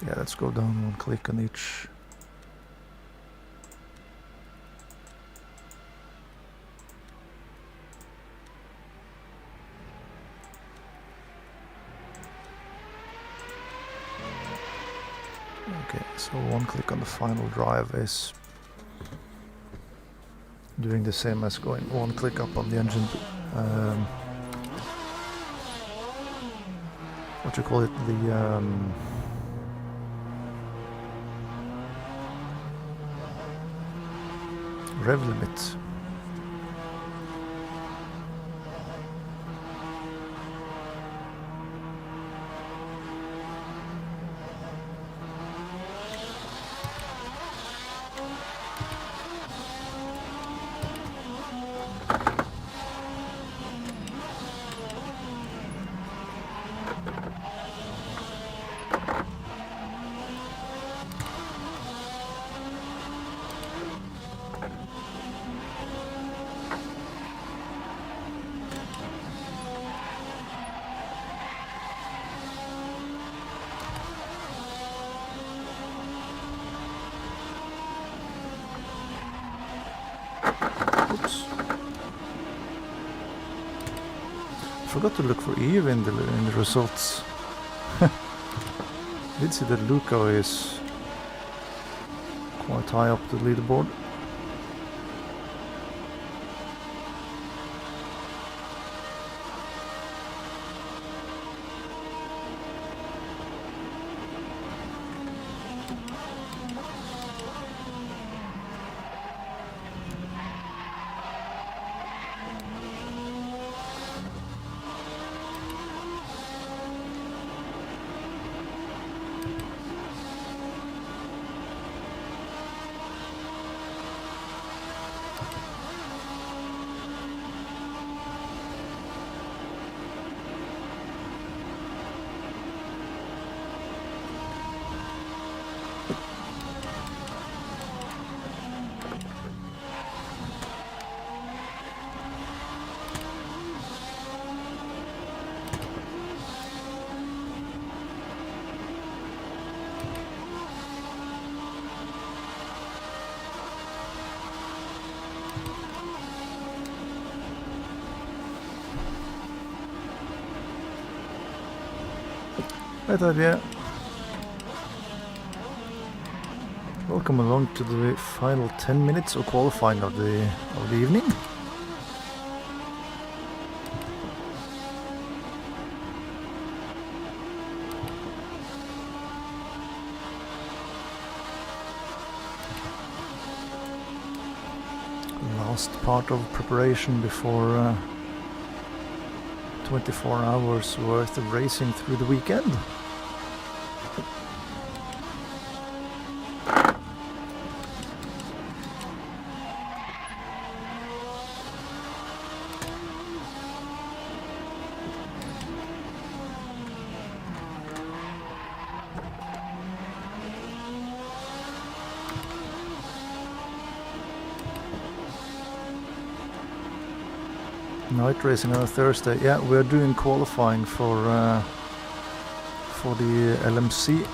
Yeah, let's go down 1 click on each. Okay, so 1 click on the final drive is doing the same as going 1 click up on the engine. What you call it? The rev limit. forgot to look for Eve in the results. Did see that Luca is quite high up the leaderboard. Right idea. Welcome along to the final 10 minutes of qualifying of the evening. Last part of preparation before 24 hours worth of racing through the weekend. Night racing on a Thursday. Yeah, we're doing qualifying for the LMC,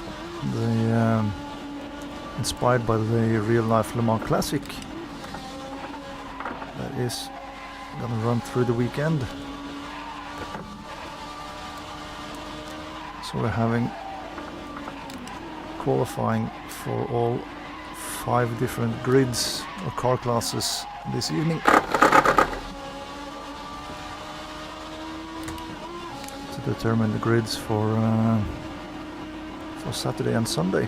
inspired by the real life Le Mans Classic. That is gonna run through the weekend. So we're having qualifying for all 5 different grids or car classes this evening. Determine the grids for Saturday and Sunday.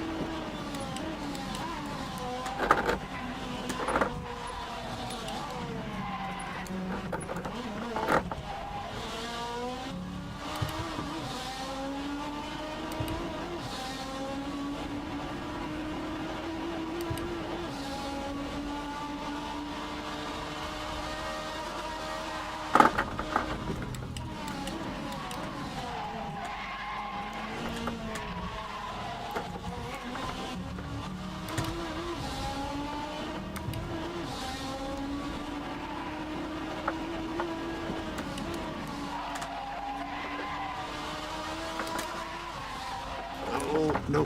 No.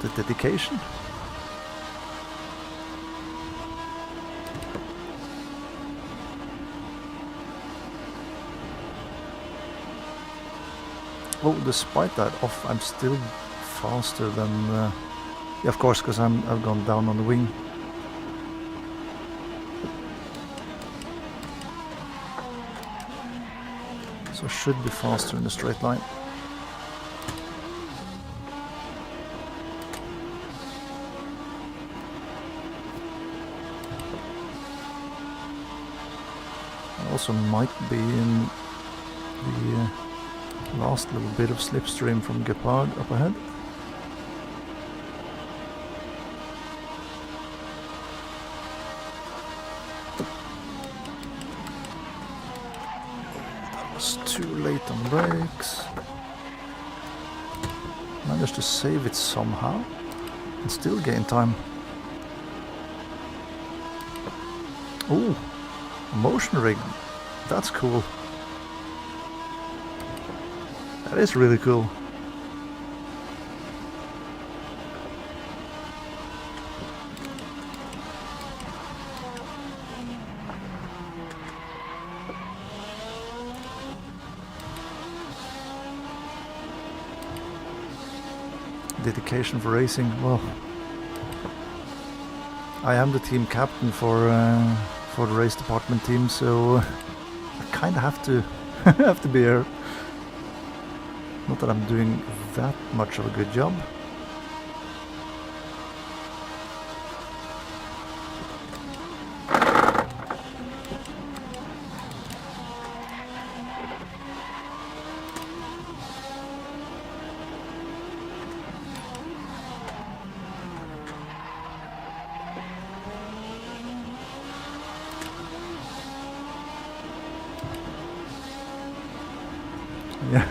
The dedication. Oh, despite that off, I'm still faster than... yeah, of course, because I've gone down on the wing. So should be faster in the straight line. I also might be in the last little bit of slipstream from Gepard up ahead. Too late on brakes. Managed to save it somehow and still gain time. Ooh, motion rig. That's cool. That is really cool. dedication for racing. Well, I am the team captain for the race department team, so I kind of have to have to be here. Not that I'm doing that much of a good job. Yeah.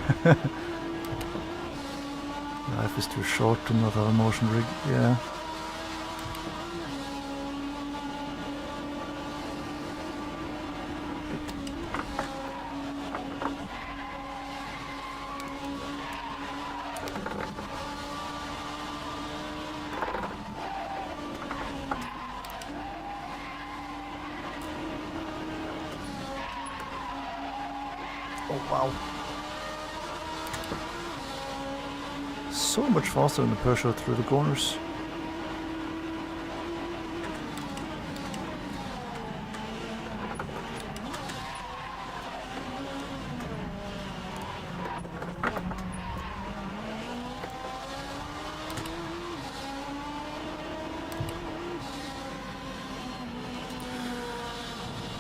Life is too short to not have a motion rig. Yeah. Oh wow. So much faster than the Peugeot through the corners.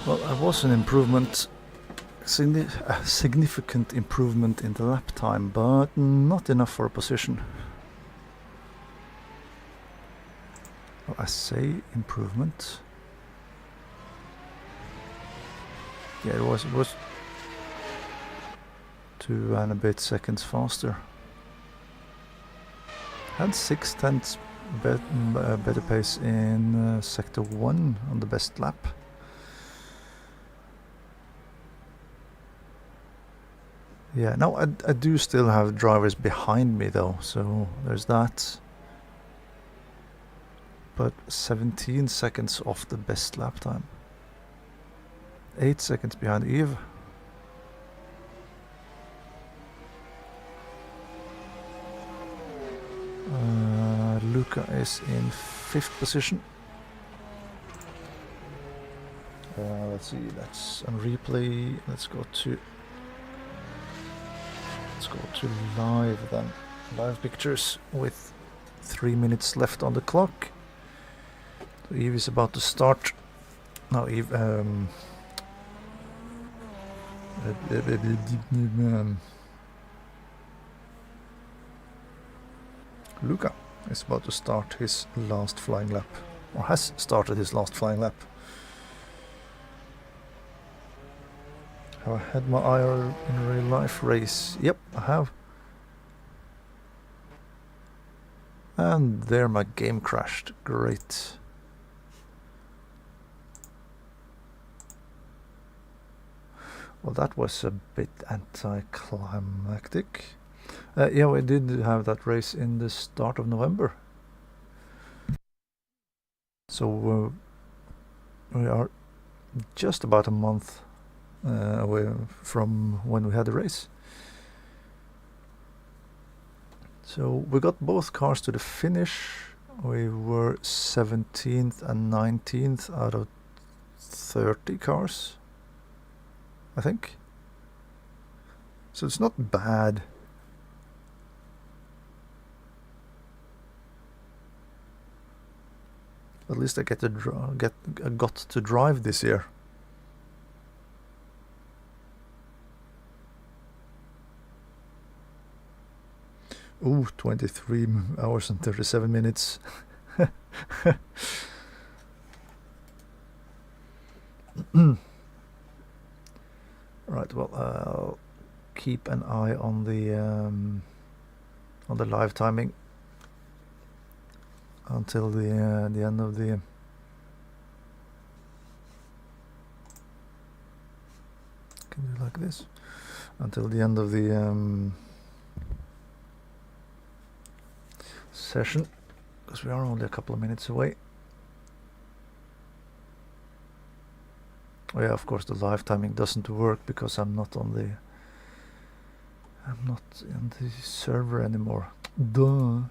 Well, there was an improvement, a significant improvement in the lap time, but not enough for a position. Well, I say improvement. Yeah, it was 2 and a bit seconds faster. Had 0.6 better pace in sector 1 on the best lap. Yeah, no, I do still have drivers behind me though, so there's that. But 17 seconds off the best lap time. 8 seconds behind Eve. Luca is in 5th position. Let's see, that's on replay. Let's go to live then. Live pictures with 3 minutes left on the clock. So Eve is about to start. No, Eve. Luca is about to start his last flying lap, or has started his last flying lap. Have I had my eye in a real life race? Yep, I have. And there my game crashed. Great. Well, that was a bit anticlimactic. Yeah, we did have that race in the start of November. So we are just about a month away from when we had the race. So we got both cars to the finish. We were 17th and 19th out of 30 cars, I think. So it's not bad. At least I got to drive this year. Ooh, 23 hours and 37 minutes. Right, well, I'll keep an eye on the live timing until the end of the can do like this until the end of the session, because we are only a couple of minutes away. Oh yeah, of course the live timing doesn't work because I'm not in the server anymore. Duh.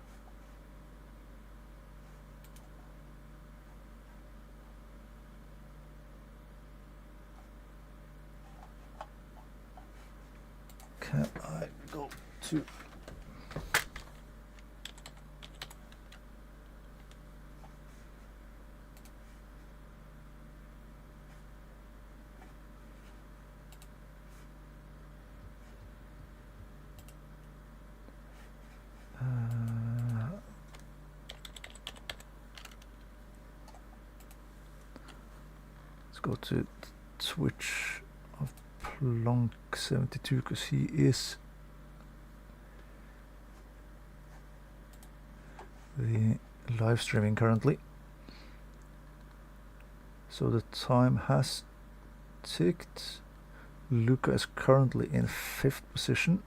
go to Twitch of Plonk72 because he is the live streaming currently. So the time has ticked. Luca is currently in 5th position.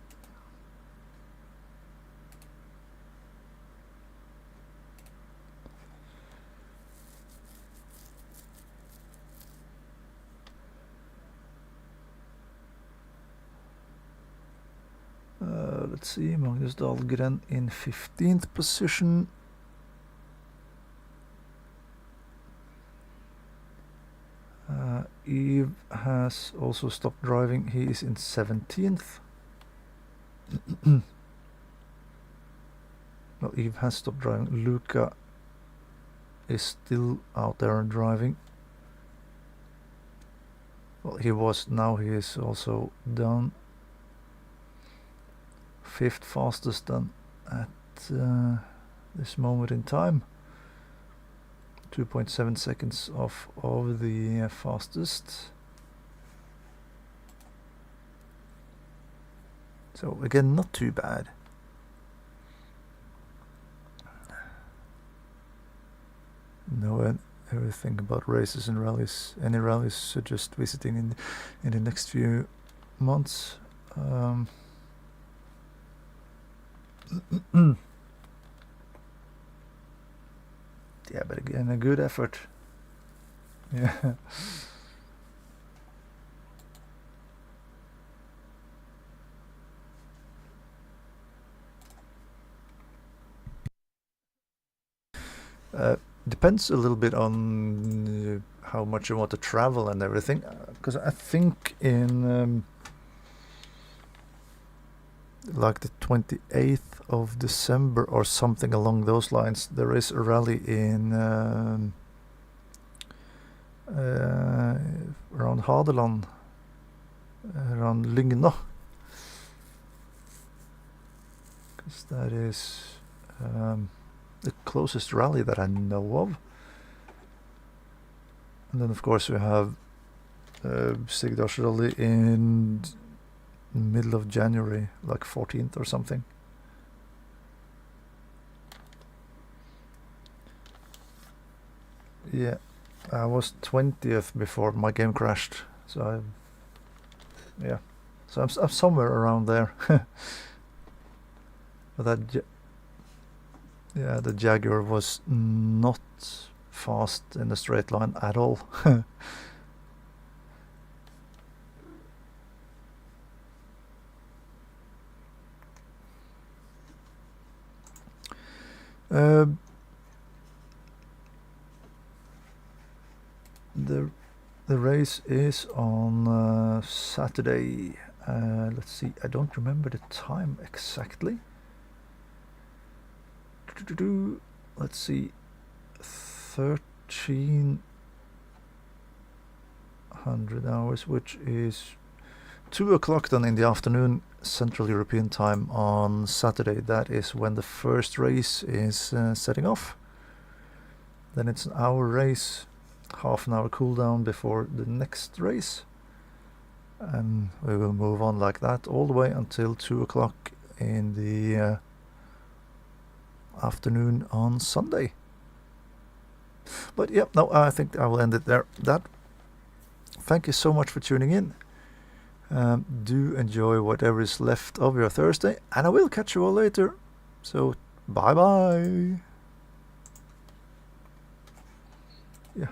Let's see, Magnus Dahlgren in 15th position. Eve has also stopped driving. He is in 17th. Well, Eve has stopped driving. Luca is still out there and driving. Well, he was, now he is also down. 5th fastest then at this moment in time. 2.7 seconds off of the fastest. So again, not too bad. Know everything about races and rallies. Any rallies, suggest visiting in the next few months. Yeah, but again, a good effort. Yeah. Depends a little bit on how much you want to travel and everything. Because I think in like the 28th of December or something along those lines, there is a rally in around Hadeland, around Lygna, because that is the closest rally that I know of. And then of course we have Sigdals rally in middle of January, like 14th or something. Yeah, I was 20th before my game crashed, so yeah, so I'm somewhere around there. But that yeah, the Jaguar was not fast in a straight line at all. The race is on Saturday. Let's see, I don't remember the time exactly. Let's see, 1300 hours, which is 2 o'clock then in the afternoon, Central European time on Saturday. That is when the first race is setting off. Then it's an hour race, half an hour cooldown before the next race, and we will move on like that all the way until 2 o'clock in the afternoon on Sunday. But yeah, no, I think I will end it there. Thank you so much for tuning in. Do enjoy whatever is left of your Thursday, and I will catch you all later. So bye bye. Yeah.